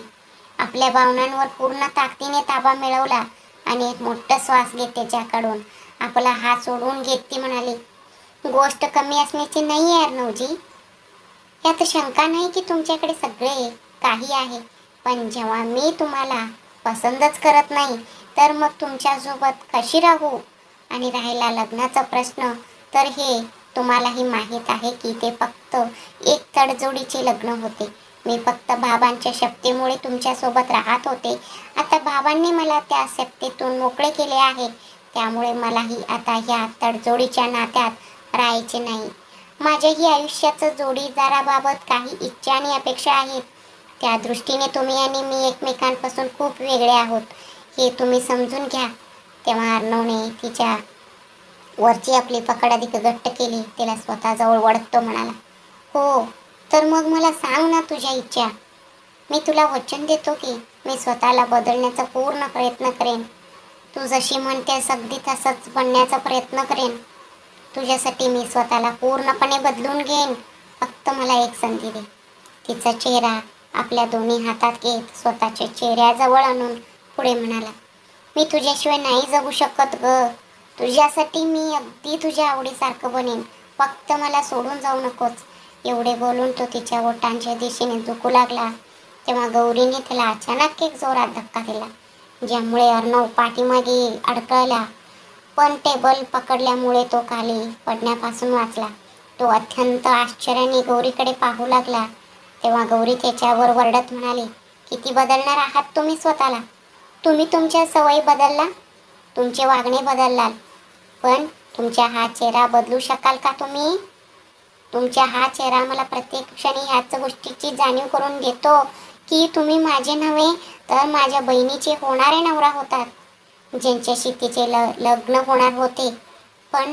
आपल्या भावनांवर पूर्ण ताकदीने ताबा मिळवला आणि एक मोठा श्वास घेत त्याच्याकडून आपला हात सोडून घेत ती म्हणाली, गोष्ट कमी असण्याची नाही आहे अर्णवजी. यात शंका नाही की तुमच्याकडे सगळे काही आहे, पण जेव्हा मी तुम्हाला पसंतच करत नाही तर मग तुमच्यासोबत कशी राहू? आणि राहिला लग्नाचा प्रश्न, तर हे तुम्हालाही माहीत आहे की ते फक्त एक तडजोडीचे लग्न होते. मी फक्त बाबांच्या शक्तीमुळे तुमच्यासोबत राहत होते. आता बाबांनी मला त्या शक्तीतून मोकळे केले आहे, त्यामुळे मलाही आता ह्या तडजोडीच्या नात्यात राहायचे नाही. माझ्याही आयुष्याचं जोडीदाराबाबत काही इच्छा आणि अपेक्षा आहेत. त्या दृष्टीने तुम्ही आणि मी एकमेकांपासून खूप वेगळे आहोत, हे तुम्ही समजून घ्या. तेव्हा अर्णवने तिच्या वरची आपली पकड अधिक घट्ट केली. तिला स्वतःजवळ वळत तो म्हणाला, हो, तर मग मला सांग ना तुझ्या इच्छा. मी तुला वचन देतो की मी स्वतःला बदलण्याचा पूर्ण प्रयत्न करेन. तू जशी म्हणतेस अगदी तसंच बनण्याचा प्रयत्न करेन. तुझ्यासाठी मी स्वतःला पूर्णपणे बदलून घेईन. फक्त मला एक संधी दे. तिचा चेहरा आपल्या दोन्ही हातात घेत स्वतःच्या चेहऱ्याजवळ आणून पुढे म्हणाला, मी तुझ्याशिवाय नाही जगू शकत ग. तुझ्यासाठी मी अगदी तुझ्या आवडीसारखं बनेन. फक्त मला सोडून जाऊ नकोस. एवढे बोलून तो तिच्या ओठांच्या दिशेने झुकू लागला तेव्हा गौरीने त्याला अचानक एक जोरात धक्का दिला, ज्यामुळे अर्णव पाठीमागे अडकला. पण टेबल पकडल्यामुळे तो खाली पडण्यापासून वाचला. तो अत्यंत आश्चर्याने गौरीकडे पाहू लागला तेव्हा गौरी त्याच्यावर वरडत म्हणाली, किती बदलणार आहात तुम्ही स्वतःला? तुम्ही तुमच्या सवयी बदलला, तुमचे वागणे बदललाल, पण तुमचा हा चेहरा बदलू शकाल का तुम्ही? तुमचा हा चेहरा मला प्रत्येक क्षणी ह्याच गोष्टीची जाणीव करून देतो की तुम्ही माझे नव्हे तर माझ्या बहिणीचे होणारे नवरा होतात, ज्यांच्याशी तिचे लग्न होणार होते. पण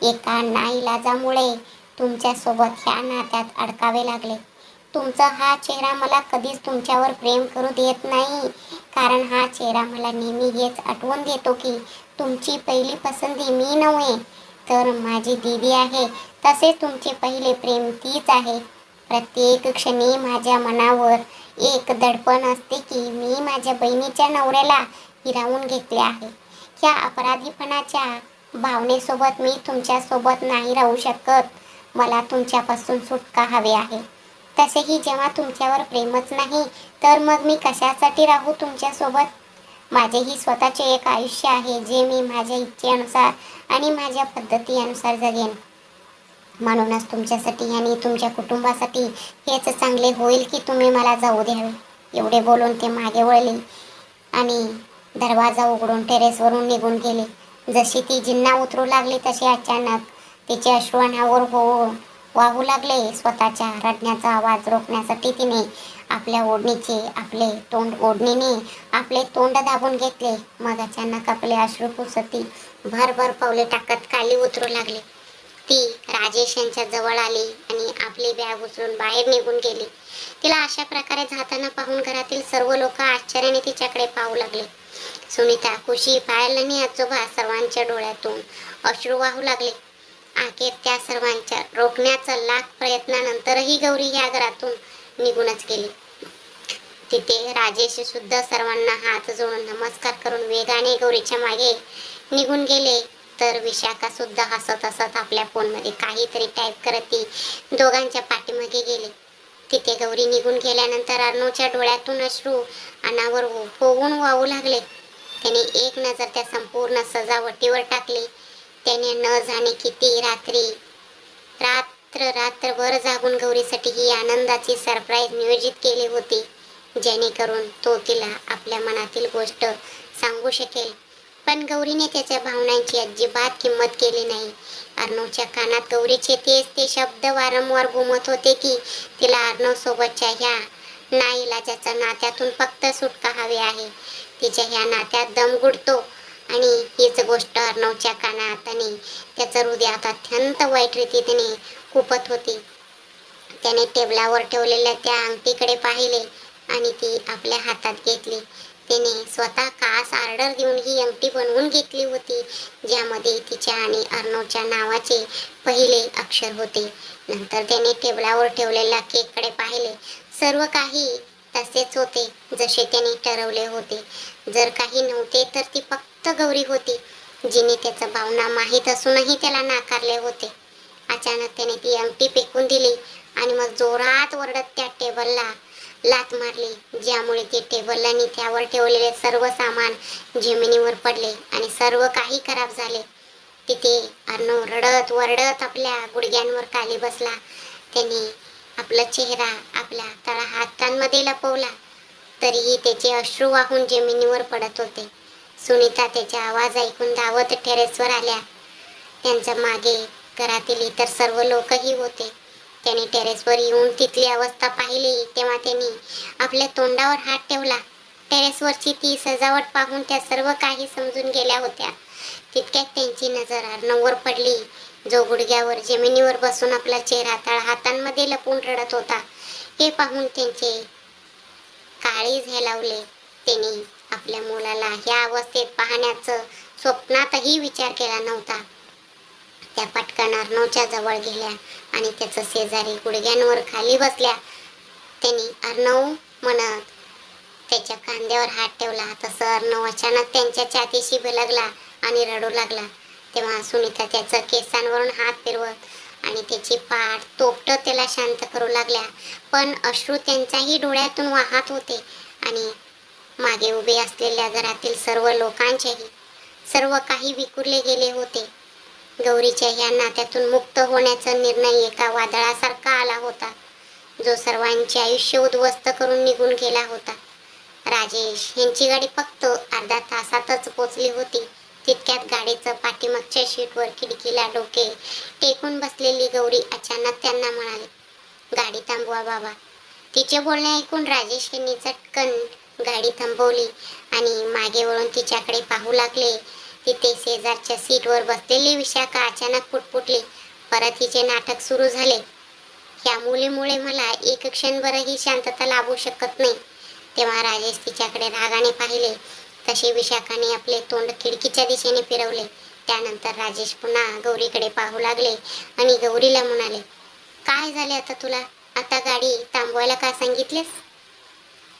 एका नाईलाजामुळे तुमच्यासोबत ह्या नात्यात अडकावे लागले. तुमचा हा चेहरा मला कधीच तुमच्यावर प्रेम करू देत नाही, कारण हा चेहरा मला नेहमी हेच आठवून देतो की तुमची पहिली पसंती मी नव्हे तर माझी दीदी आहे. तसेच तुमचे पहिले प्रेम तीच आहे. प्रत्येक क्षणी माझ्या मनावर एक दडपण असते की मी माझ्या बहिणीच्या नवऱ्याला हिरावून घेतले आहे. ह्या अपराधीपणाच्या भावनेसोबत मी तुमच्यासोबत नाही राहू शकत. मला तुमच्यापासून सुटका हवी आहे. तसेही जेव्हा तुमच्यावर प्रेमच नाही तर मग मी कशासाठी राहू तुमच्यासोबत? माझेही स्वतःचे एक आयुष्य आहे जे मी माझ्या इच्छेनुसार आणि माझ्या पद्धतीनुसार जगेन. म्हणूनच तुमच्यासाठी आणि तुमच्या कुटुंबासाठी हेच चांगले होईल की तुम्ही मला जाऊ द्यावे. एवढे बोलून ते मागे वळले आणि दरवाजा उघडून टेरेसवरून निघून गेले. जशी ती जिन्ना उतरू लागली तसे अचानक तिचे अश्रू अनावर वाहू लागले. स्वतःच्या रडण्याचा आवाज रोखण्यासाठी तिने आपल्या ओढणीने आपले तोंड दाबून घेतले. मग अचानक आपले अश्रू पुसत ती भरभर पावले टाकत खाली उतरू लागली. ती राजेश यांच्या जवळ आली आणि आपली बॅग उचलून बाहेर निघून गेली. तिला अशा प्रकारे जाताना पाहून घरातील सर्व लोक आश्चर्याने तिच्याकडे पाहू लागले. सुनीता, खुशी, पायल आणि आजोबा सर्वांच्या डोळ्यातून अश्रू वाहू लागले. अखेर त्या सर्वांच्या रोखण्याचा लाख प्रयत्नानंतरही गौरी या घरातून निघूनच गेली. तिथे राजेश सुद्धा सर्वांना हात जोडून नमस्कार करून वेगाने गौरीच्या मागे निघून गेले. तर विशाखा सुद्धा हसत हसत आपल्या फोनमध्ये काहीतरी टाईप करत ती दोघांच्या पाठीमागे गेली. तिथे गौरी निघून गेल्यानंतर अर्णवच्या डोळ्यातून अश्रू अनावर होऊन वाहू लागले. त्याने एक नजर त्या संपूर्ण सजावटीवर टाकली. त्याने न जाणे किती रात्रभर जागून गौरीसाठी ही आनंदाची सरप्राईज नियोजित केली होती, जेणेकरून तो तिला आपल्या मनातील गोष्ट सांगू शकेल. पण गौरीने त्याच्या भावनांची अजिबात किंमत केली नाही. अर्णवच्या कानात गौरीचे ते शब्द वारंवार घुमत होते की तिला अर्णव सोबतच्या ह्या नाईलाजाच्या नात्यातून फक्त सुटका हवी आहे. तिच्या ह्या नात्यात दम गुडतो आणि हीच गोष्ट अर्णवच्या कानात आणि त्याचं हृदयात अत्यंत वाईट रीतीने खुपत होती. त्याने टेबलावर ठेवलेल्या त्या अंगठीकडे पाहिले आणि ती आपल्या हातात घेतली. त्याने स्वतः खास ऑर्डर देऊन ही अंगठी बनवून घेतली होती, ज्यामध्ये तिच्या आणि अर्णवच्या नावाचे पहिले अक्षर होते. नंतर त्याने टेबलावर ठेवलेल्या केककडे पाहिले. सर्व काही तसेच होते जसे त्याने ठरवले होते. जर काही नव्हते तर ती फक्त गौरी होती, जिने त्याच्या भावना माहीत असूनही त्याला नाकारले होते. अचानक त्याने ती अंगठी फेकून दिली आणि मग जोरात ओरडत त्या टेबलला लाथ मारली, ज्यामुळे ते टेबल आणि त्यावर ठेवलेले सर्व सामान जमिनीवर पडले आणि सर्व काही खराब झाले. तिथे अर्णव रडत वरडत आपल्या गुडघ्यांवर खाली बसला. त्याने आपला चेहरा आपल्या तळा हातांमध्ये लपवला, तरीही त्याचे अश्रू वाहून जमिनीवर पडत होते. सुनीता त्याचा आवाज ऐकून धावत टेरेसवर आल्या. त्यांच्या मागे घरातील इतर सर्व लोकही होते. त्याने टेरेसवर येऊन तिथली अवस्था पाहिली तेव्हा त्यांनी आपल्या तोंडावर हात ठेवला. टेरेसवरची ती सजावट पाहून त्या सर्व काही समजून गेल्या होत्या. तितक्यात त्यांची नजर अर्णववर पडली, जो गुडघ्यावर जमिनीवर बसून आपला चेहरा तळ हातांमध्ये लपून रडत होता. हे पाहून त्यांचे काळीज हेलावले. त्यांनी आपल्या मुलाला ह्या अवस्थेत पाहण्याचं स्वप्नातही विचार केला नव्हता. त्या पटकन अर्णवच्या जवळ गेल्या आणि त्याचं शेजारी गुडघ्यांवर खाली बसल्या. त्यांनी अर्णव म्हणत त्याच्या खांद्यावर हात ठेवला. तसं अर्णव अचानक त्यांच्या छातीशी बिलगला आणि रडू लागला. तेव्हा सुनीता त्याच्या केसांवरून हात फिरवत आणि त्याची पाठ तोपटत त्याला शांत करू लागल्या. पण अश्रू त्यांच्याही डोळ्यातून वाहत होते आणि मागे उभे असलेल्या घरातील सर्व लोकांचेही सर्व काही विखुरले गेले होते. गौरीच्या ह्या नात्यातून मुक्त होण्याचा निर्णय एका वादळासारखा आला होता, जो सर्वांचे आयुष्य उद्ध्वस्त करून निघून गेला होता. राजेश यांची गाडी फक्त अर्ध्या तासातच पोचली होती. तितक्यात गाडीचं पाठीमागच्या सीटवर खिडकीला डोके टेकून बसलेली गौरी अचानक त्यांना म्हणाली, गाडी थांबवा बाबा. तिचे बोलणे ऐकून राजेश यांनी चटकन गाडी थांबवली आणि मागे वळून तिच्याकडे पाहू लागले. तिथे शेजारच्या सीटवर बसलेली विशाखा अचानक पुटपुटली. परत हिचे नाटक सुरू झाले. ह्या मुलीमुळे मला एक क्षणभरही शांतता लाभू शकत नाही. तेव्हा राजेश तिच्याकडे रागाने पाहिले. तसे विशाखाने आपले तोंड खिडकीच्या दिशेने फिरवले. त्यानंतर राजेश पुन्हा गौरीकडे पाहू लागले आणि गौरीला म्हणाले, काय झाले आता तुला? आता गाडी थांबवायला का सांगितलेस?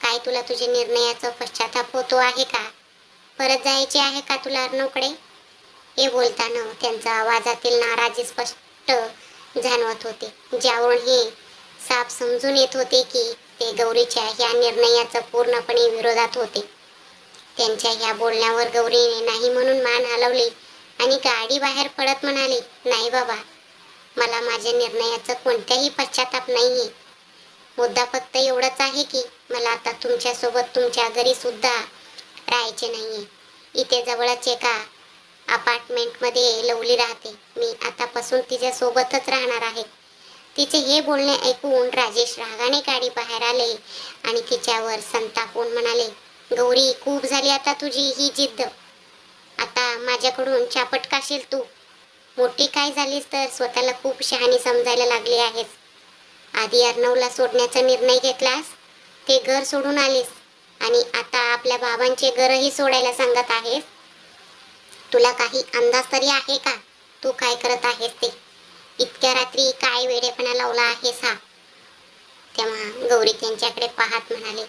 काय तुला तुझ्या निर्णयाचा पश्चाताप होतो आहे का? परत जायचे आहे का तुला अर्णवकडे? हे बोलताना त्यांच्या आवाजातील नाराजी स्पष्ट जाणवत होते, ज्यावरून हे साफ समजून येत होते की ते गौरीच्या ह्या निर्णयाचा पूर्णपणे विरोधात होते. त्यांच्या ह्या बोलण्यावर गौरीने नाही म्हणून मान हलवली आणि गाडी बाहेर पडत म्हणाली, नाही बाबा, मला माझ्या निर्णयाचा कोणताही पश्चाताप नाहीये. मुद्दा फक्त एवढाच आहे की मला आता तुमच्यासोबत तुमच्या घरी सुद्धा राहायचे नाहीये. इथे जवळच एका अपार्टमेंटमध्ये लवली राहते. मी आतापासून तिच्या सोबतच राहणार आहे. तिचे हे बोलणे ऐकून राजेश रागाने गाडी बाहेर आले आणि तिच्यावर संतापून म्हणाले, गौरी, खूप झाली आता तुझी ही जिद्द. आता माझ्याकडून चापट खाशील तू. मोठी काय झालीस तर स्वतःला खूप शहाणी समजायला लागली आहेस. आधी अर्णवला सोडण्याचा निर्णय घेतलास, ते घर सोडून आलीस आणि आता आपल्या बाबांचे घरही सोडायला सांगत आहेस. तुला काही अंदाज तरी आहे का तू काय करत आहेस ते? इतक्या रात्री काय वेडेपणा लावला आहेस हा? तेव्हा गौरी त्यांच्याकडे पाहत म्हणाले,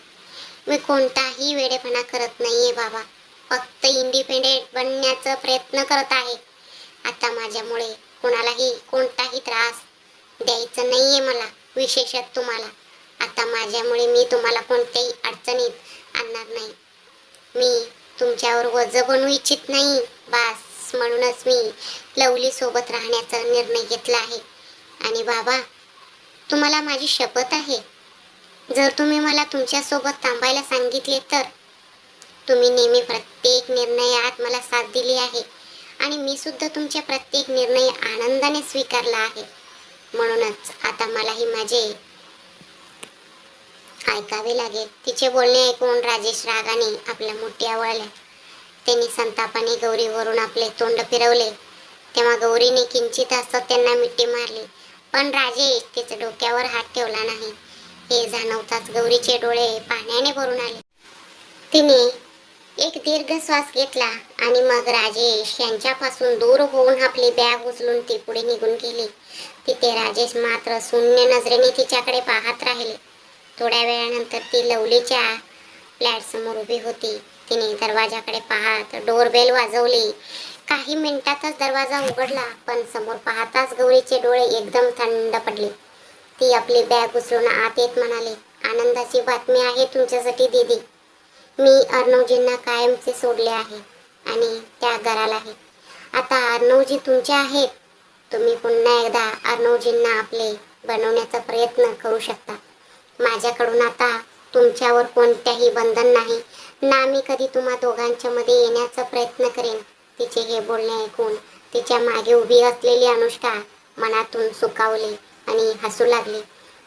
मी कोणताही वेडेपणा करत नाहीये बाबा. फक्त इंडिपेंडेंट बनण्याचा प्रयत्न करत आहे. आता माझ्यामुळे कोणालाही कोणताही त्रास द्यायचा नाहीये मला, विशेषत तुम्हाला. आता माझ्यामुळे मी तुम्हाला कोणत्याही अडचणीत आणणार नाही. मी तुमच्यावर वजन बनवू इच्छित नाही. बास, म्हणूनच मी लवली सोबत राहण्याचा निर्णय घेतला आहे. आणि बाबा, तुम्हाला माझी शपथ आहे, जर तुम्ही मला तुमच्यासोबत थांबायला सांगितले तर. तुम्ही नेहमी प्रत्येक निर्णयात मला साथ दिली आहे आणि मी सुद्धा तुमच्या प्रत्येक निर्णय आनंदाने स्वीकारला आहे. म्हणूनच आता मलाही माझे ऐकावे लागेल. तिचे बोलणे ऐकून राजेश रागाने आपल्या मुठी आवळल्या. त्यांनी संतापाने गौरीवरून आपले तोंड फिरवले. तेव्हा गौरीने किंचित हसत त्यांना मिठी मारली, पण राजेश तिच्या डोक्यावर हात ठेवला नाही. हे जाणवताच गौरीचे डोळे पाण्याने भरून आले. तिने एक दीर्घ श्वास घेतला आणि मग राजेश यांच्यापासून दूर होऊन आपली बॅग उचलून ती पुढे निघून गेली. तिथे राजेश मात्र शून्य नजरेने तिच्याकडे पाहत राहिले. थोड्या वेळानंतर ती लवलीच्या फ्लॅटसमोर उभी होती. तिने दरवाजाकडे पाहत डोरबेल वाजवली. काही मिनिटातच दरवाजा उघडला, पण समोर पाहताच गौरीचे डोळे एकदम थंड पडले. ती आपली बॅग उचलून आत येत म्हणाली, आनंदाची बातमी आहे तुमच्यासाठी दीदी. मी अर्णवजींना कायमचे सोडले आहे आणि त्या घरालाही. आता अर्णवजी तुमचे आहेत. तुम्ही पुन्हा एकदा अर्णवजींना आपले बनवण्याचा प्रयत्न करू शकता. माझ्याकडून आता तुमच्यावर कोणत्याही बंधन नाही ना मी कधी तुम्हा दोघांच्या मध्ये येण्याचा प्रयत्न करेन. तिचे हे बोलणे ऐकून तिच्या मागे उभी असलेली अनुष्का मनातून सुखावली आणि हसू लागली.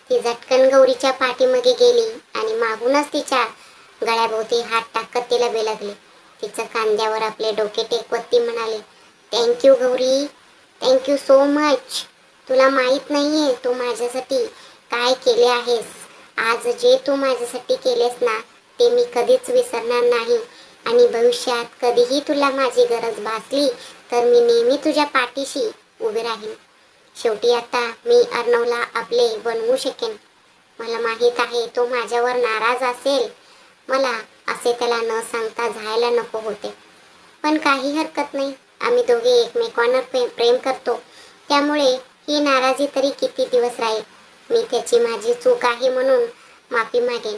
ती झटकन गौरीच्या पाठीमागे गेली आणि मागूनच तिच्या गळ्याभोवती हात टाकत तिला बेलगली. तिच्या खांद्यावर आपले डोके टेकवत ती म्हणाले, thank you Gauri, thank you so much. तुला माहित नाहीये तू माझ्यासाठी काय केले आहेस. आज जे तू माझ्यासाठी केलेस ना, ते मी कधीच विसरणार नाही आणि भविष्यात कधीही तुला माझी गरज भासली तर मी नेहमी तुझ्या पाठीशी उभी राहीन. शेवटी आता मी अर्णवला आपले बनवू शकेन. मला माहित आहे तो माझ्यावर नाराज असेल. मला असे त्याला न सांगता जायला नको होते, पण काही हरकत नाही. आम्ही दोघे एकमेकांवर प्रेम करतो, त्यामुळे ही नाराजी तरी किती दिवस राहील. मी त्याची माझी चूक आहे म्हणून माफी मागेन,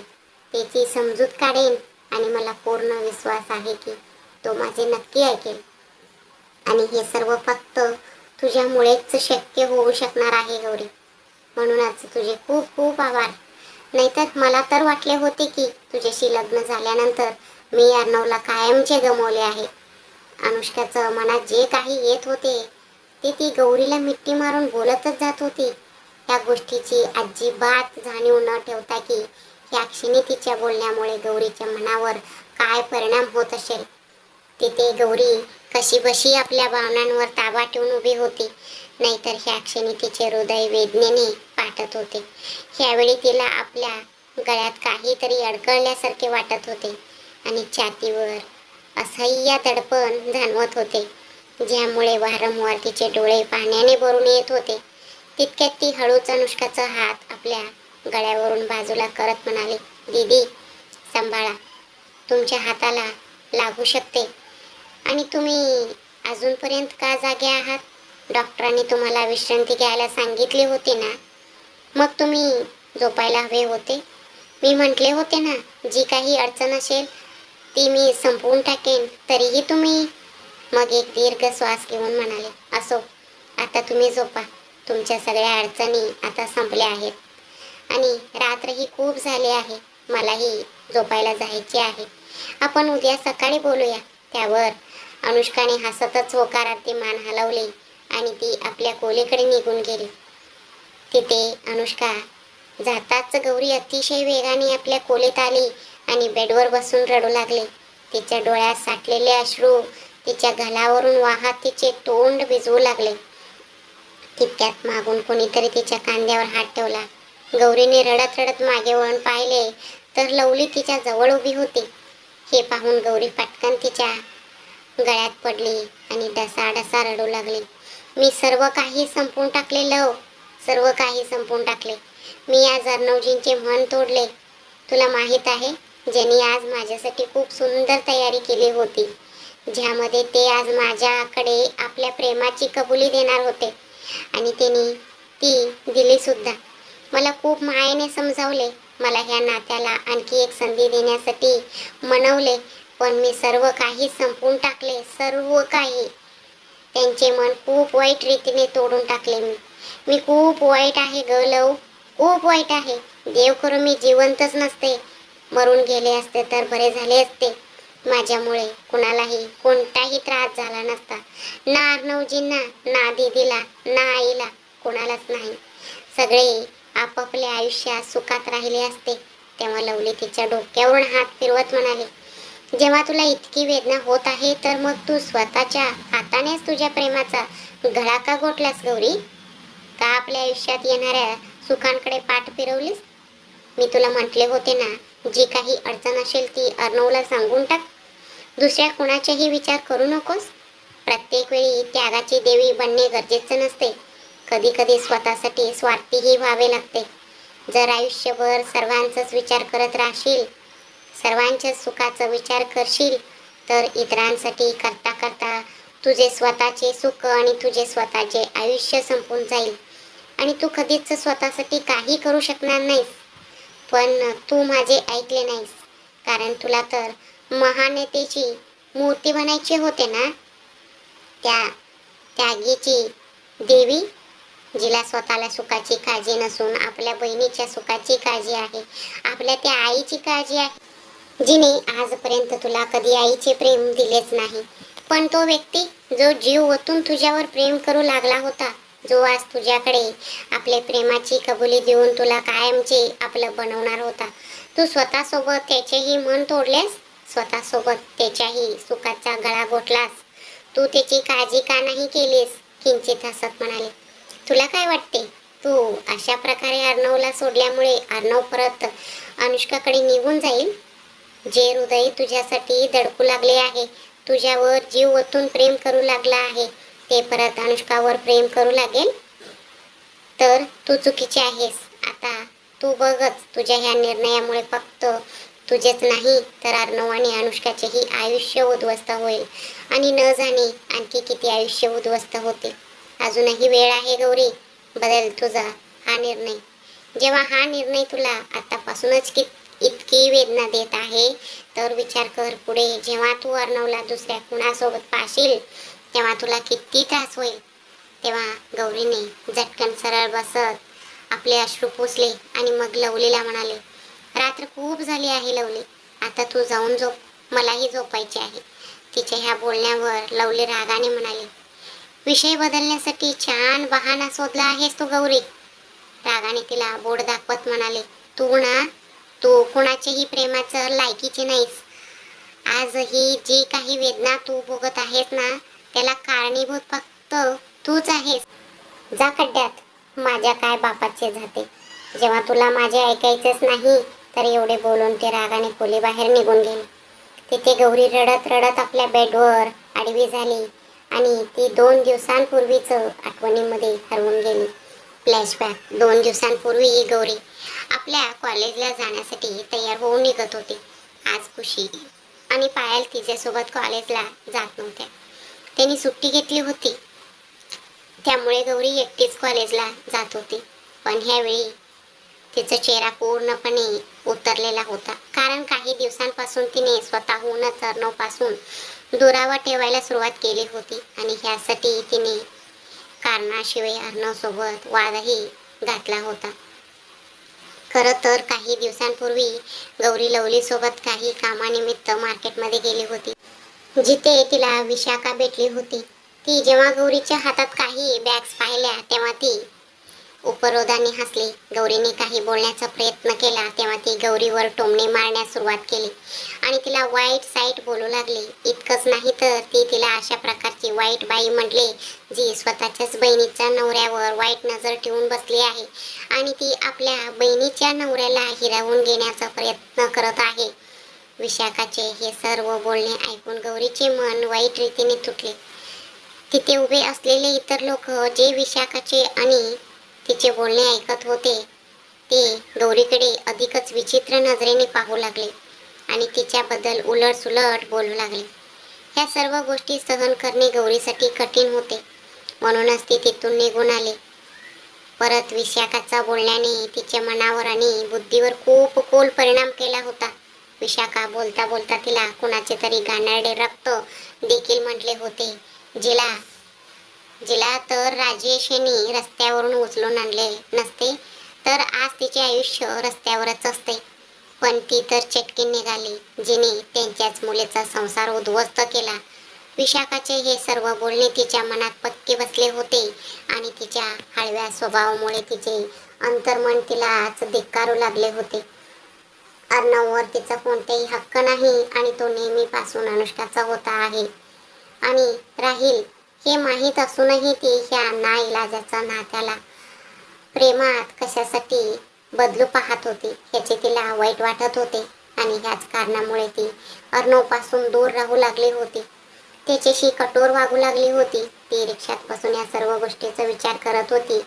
त्याची समजूत काढेन आणि मला पूर्ण विश्वास आहे की तो माझे नक्की ऐकेल. आणि हे सर्व फक्त तुझ्यामुळेच शक्य होऊ शकणार आहे गौरी. म्हणूनच तुझे खूप खूप आभार. नाहीतर मला तर वाटले होते की तुझ्याशी लग्न झाल्यानंतर मी अर्णवला कायमचे गमावले आहे. अनुष्काचं मनात जे काही येत होते ते ती गौरीला मिठी मारून बोलतच जात होती. या गोष्टीची अजिबात जाणीव न ठेवता की या क्षणी तिच्या बोलण्यामुळे गौरीच्या मनावर काय परिणाम होत असेल. तिथे गौरी कशी बशी आपल्या भावनांवर ताबा ठेवून उभी होती. नाहीतर ह्या क्षणी तिचे हृदय वेदनेने पाठत होते. ह्यावेळी तिला आपल्या गळ्यात काहीतरी अडकळल्यासारखे वाटत होते आणि छातीवर असह्य दडपण जाणवत होते, ज्यामुळे वारंवार तिचे डोळे पाण्याने भरून येत होते. तितक्यात ती हळूच अनुष्काचा हात आपल्या गळ्यावरून बाजूला करत म्हणाली, दीदी सांभाळा, तुमच्या हाताला लागू शकते. आणि तुम्ही अजूनपर्यंत का जागे आहात? डॉक्टरांनी तुम्हाला विश्रांती घ्यायला सांगितली होती ना, मग तुम्ही झोपायला हवे होते. मी म्हटले होते ना, जी काही अडचण असेल ती मी संपवून टाकेन. तरीही तुम्ही. मग एक दीर्घ श्वास घेऊन म्हणाले, असो, आता तुम्ही झोपा. तुमच्या सगळ्या अडचणी आता संपल्या आहेत आणि रात्रही खूप झाली आहे. मलाही झोपायला जायचे आहे. आपण उद्या सकाळी बोलूया. त्यावर अनुष्काने हसतच होकारार्थी मान हलवली आणि ती आपल्या खोलीकडे निघून गेली. तिथे अनुष्का जाताच गौरी अतिशय वेगाने आपल्या खोलीत आली आणि बेडवर बसून रडू लागली. तिच्या डोळ्यात साठलेले अश्रू तिच्या गालावरून वाहत तिचे तोंड भिजवू लागले. तितक्यात मागून कोणीतरी तिच्या खांद्यावर हात ठेवला. गौरीने रडत रडत मागे वळून पाहिले तर लवली तिच्या जवळ उभी होती. हे पाहून गौरी पटकन तिच्या गळ्यात पडली आणि ढसाढसा रडू लागली. मी सर्व काही संपवून टाकले लव, सर्व काही संपवून टाकले. मी आज अर्णवजींचे मन तोडले. तुला माहीत आहे, ज्यांनी आज माझ्यासाठी खूप सुंदर तयारी केली होती, ज्यामध्ये ते आज माझ्याकडे आपल्या प्रेमाची कबुली देणार होते आणि त्यांनी ती दिली सुद्धा. मला खूप मायेने समजावले, मला ह्या नात्याला आणखी एक संधी देण्यासाठी मनवले, पण मी सर्व काही संपवून टाकले, सर्व काही. त्यांचे मन खूप वाईट रीतीने तोडून टाकले. मी खूप वाईट आहे ग लव, खूप वाईट आहे. देव करो मी जिवंतच नसते, मरून गेले असते तर बरे झाले असते. माझ्यामुळे कुणालाही कोणताही त्रास झाला नसता, ना अर्णवजींना, ना दीदीला, ना आईला, कोणालाच नाही. सगळे आपापल्या आयुष्यात सुखात राहिले असते. तेव्हा लवली तिच्या डोक्यावरून हात फिरवत म्हणाले, जेव्हा तुला इतकी वेदना होत आहे तर मग तू स्वतःच्या हातानेच तुझ्या प्रेमाचा गळा का घोटलास गौरी? का आपल्या आयुष्यात येणाऱ्या सुखांकडे पाठ फिरवलीस? मी तुला म्हटले होते ना, जी काही अडचण असेल ती अर्णवला सांगून टाक. दुसऱ्या कोणाचाही विचार करू नकोस. प्रत्येक वेळी त्यागाची देवी बनणे गरजेचे नसते. कधी कधी स्वतःसाठी स्वार्थीही व्हावे लागते. जर आयुष्यभर सर्वांचाच विचार करत राहशील, सर्वांच्या सुखाचा विचार करशील, तर इतरांसाठी करता करता तुझे स्वतःचे सुख आणि तुझे स्वतःचे आयुष्य संपून जाईल आणि तू कधीच स्वतःसाठी काही करू शकणार नाहीस. पण तू माझे ऐकले नाहीस, कारण तुला तर महानेतेची मूर्ती बनायची होते ना, त्या त्यागीची देवी, जिला स्वतःला सुखाची काळजी नसून आपल्या बहिणीच्या सुखाची काळजी आहे, आपल्या त्या आईची काळजी आहे, जिने आजपर्यंत तुला कधी आईचे प्रेम दिलेच नाही. पण तो व्यक्ती जो जीव ओतून तुझ्यावर प्रेम करू लागला होता, जो आज तुझ्याकडे आपले प्रेमाची कबुली देऊन तुला कायमचे आपलं बनवणार होता, तू स्वतःसोबत त्याचेही मन तोडलेस, स्वतःसोबत त्याच्याही सुखाचा गळा घोटलास. तू त्याची काळजी का नाही केलीस? किंचित हसत म्हणाले, तुला काय वाटते, तू अशा प्रकारे अर्णवला सोडल्यामुळे अर्णव परत अनुष्काकडे निघून जाईल? जे हृदय तुझ्यासाठी धडकू लागले आहे, तुझ्यावर जीव ओतून प्रेम करू लागला आहे, ते परत अनुष्कावर प्रेम करू लागेल? तर तू चुकीची आहेस. आता तू बघच, तुझ्या ह्या निर्णयामुळे फक्त तुझेच नाही तर अर्णव आणि अनुष्काचेही आयुष्य उद्ध्वस्त होईल आणि न जाणे आणखी किती आयुष्य उद्ध्वस्त होते. अजूनही वेळ आहे गौरी, बदल तुझा हा निर्णय. जेव्हा हा निर्णय तुला आतापासूनच इतकी वेदना देत आहे, तर विचार कर पुढे जेव्हा तू अर्णवला दुसऱ्या कुणासोबत पाहशील तेव्हा तुला किती त्रास होईल. तेव्हा गौरीने झटकन सरळ बसत आपले अश्रू पुसले आणि मग लवलीला म्हणाले, रात्र खूप झाली आहे लवली, आता तू जाऊन झोप, मलाही झोपायचे आहे. तिच्या ह्या बोलण्यावर लवली रागाने म्हणाली, विषय बदलण्यासाठी छान बहाणा शोधला आहेस तू गौरी. रागाने तिला बोट दाखवत म्हणाले, तू कुणाच्याही प्रेमाचं लायकीची नाहीस. आज ही जी काही वेदना तू भोगत आहेस ना, त्याला कारणीभूत फक्त तूच आहेस. जा खड्ड्यात, माझ्या काय बापाचे जाते. जेव्हा तुला माझे ऐकायचेच नाही तर एवढे बोलून ते रागाने खोली बाहेर निघून गेले. तिथे गौरी रडत रडत आपल्या बेडवर आडवी झाली आणि ती 2 दिवसांपूर्वीच आठवणीमध्ये हरवून गेली. फ्लॅशबॅक. 2 दिवसांपूर्वी ही गौरी आपल्या कॉलेजला जाण्यासाठी तयार होऊन निघत होती. आज खुशी आणि पायल तिच्यासोबत कॉलेजला जात नव्हत्या. त्यांनी सुट्टी घेतली होती, त्यामुळे गौरी एकटीच कॉलेजला जात होती. पण ह्यावेळी तिचा चेहरा पूर्णपणे उतरलेला होता, कारण काही दिवसांपासून तिने स्वतःहूनच अर्णवपासून दुरावा ठेवायला सुरुवात केली होती आणि ह्यासाठी तिने कारणाशिवाय अर्णवसोबत वादही घातला होता. खरं तर काही दिवसांपूर्वी गौरी लवलीसोबत काही कामानिमित्त मार्केटमध्ये गेली होती, जिथे तिला विशाखा भेटली होती. ती जेव्हा गौरीच्या हातात काही बॅग्स पाहिल्या तेव्हा ती उपरोधाने हसली. गौरीने काही बोलण्याचा प्रयत्न केला तेव्हा ती गौरीवर टोमणे मारण्यास सुरुवात केली आणि तिला वाईट साईट बोलू लागली. इतकंच नाही तर ती तिला अशा प्रकारची वाईट बाई म्हटले जी स्वतःच्याच बहिणीच्या नवऱ्यावर वाईट नजर ठेवून बसली आहे आणि ती आपल्या बहिणीच्या नवऱ्याला हिरावून घेण्याचा प्रयत्न करत आहे. विशाखाचे हे सर्व बोलणे ऐकून गौरीचे मन वाईट रीतीने तुटले. तिथे उभे असलेले इतर लोक जे विशाखाचे आणि तिचे बोलणे ऐकत होते ते गौरीकडे अधिकच विचित्र नजरेने पाहू लागले आणि तिच्याबद्दल उलटसुलट बोलू लागले. ह्या सर्व गोष्टी सहन करणे गौरीसाठी कठीण होते, म्हणूनच ती तिथून निघून आली. परत विशाखाचा बोलण्याने तिच्या मनावर आणि बुद्धीवर खूप खोल परिणाम केला होता. विशाखा बोलता बोलता तिला कुणाचे तरी घाणेरडे रक्त देखील म्हटले होते, जिला जिला तर राजेश यांनी रस्त्यावरून उचलून आणले नसते तर आज तिचे आयुष्य रस्त्यावरच असते. पण ती तर चटकी निघाली, जिने त्यांच्याच मुलीचा संसार उद्ध्वस्त केला. विशाखाचे हे सर्व बोलणे तिच्या मनात पक्के बसले होते आणि तिच्या हळव्या स्वभावामुळे तिचे अंतर्मन तिलाच धिक्कारू लागले होते. अर्णववर तिचा कोणताही हक्क नाही आणि तो नेहमीपासून अनुष्काचा होता आहे आणि राहील हे माहीत असूनही ती ह्या नाईलाजाच्या नात्याला प्रेमात कशासाठी बदलू पाहत होती ह्याचे तिला वाईट वाटत होते आणि ह्याच कारणामुळे ती अर्णवपासून दूर राहू लागली होती. त्याच्याशी कठोर वागू लागली होती. ती रिक्षात बसून या सर्व गोष्टीचा विचार करत होती.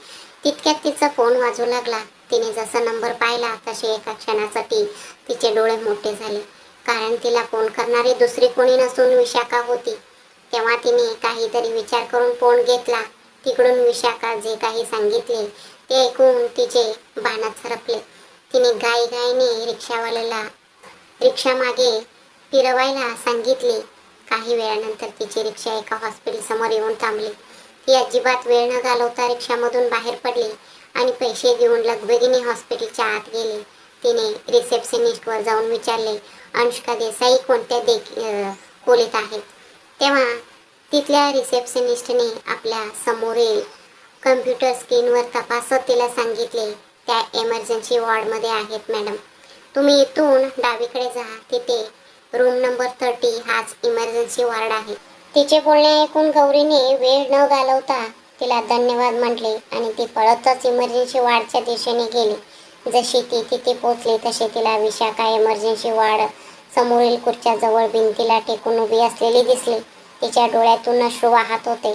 तितक्यात तिचा फोन वाजू लागला. तिने जसा नंबर पाहिला तसे एका क्षणासाठी तिचे डोळे मोठे झाले, कारण तिला फोन करणारी दुसरी कोणी नसून विशाखा होती. तेव्हा तिने काहीतरी विचार करून फोन घेतला. तिकडून विशाखा जे काही सांगितले ते ऐकून तिचे भानात सरपले. तिने घाईघाईने रिक्षावाल्याला रिक्षा मागे फिरवायला सांगितले. काही वेळानंतर तिची रिक्षा एका हॉस्पिटल समोर येऊन थांबली. ती अजिबात वेळ न घालवता रिक्षामधून बाहेर पडली आणि पैसे देऊन लगबगीने हॉस्पिटलच्या आत गेली. तिने रिसेप्शनिस्टवर जाऊन विचारले, अनुष्का देसाई कोणत्या खोलीत आहेत? तेव्हा तिथल्या रिसेप्शनिस्टने आपल्या समोरील कम्प्युटर स्क्रीनवर तपासत तिला सांगितले, त्या एमर्जन्सी वॉर्डमध्ये आहेत मॅडम. तुम्ही इथून डावीकडे जा, तिथे रूम नंबर 30 हाच इमर्जन्सी वॉर्ड आहे. तिचे बोलणे ऐकून गौरीने वेळ न घालवता तिला धन्यवाद म्हटले आणि ती पळतच इमर्जन्सी वॉर्डच्या दिशेने गेली. जशी ती तिथे पोहोचली तसे तिला विशाखा इमर्जन्सी वॉर्ड समोरील खुर्च्याजवळ भिंतीला टेकून उभी असलेली दिसली. तिच्या डोळ्यातून अश्रू वाहत होते.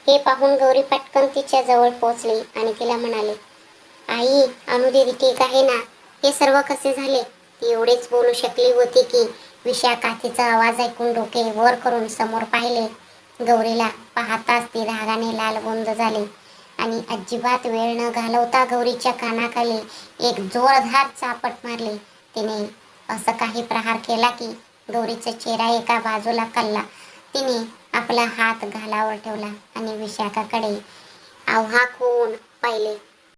हे पाहून गौरी पटकन तिच्या जवळ पोहोचली आणि तिला म्हणाली, आई, अनुदीदी ठीक आहे ना? हे सर्व कसे झाले? ती एवढेच बोलू शकली होती की विशाखा तिचा आवाज ऐकून डोके वर करून समोर पाहिले. गौरीला पाहताच ती रागाने लालबुंद झाली आणि अजिबात वेळ न घालवता गौरीच्या कानाखाली एक जोरदार चापट मारली. तिने असं काही प्रहार केला की गौरीचा चेहरा एका बाजूला कलला. तिने आपला हात गालावर ठेवला आणि विशाखाकडे आव्हाक होऊन पाहिले.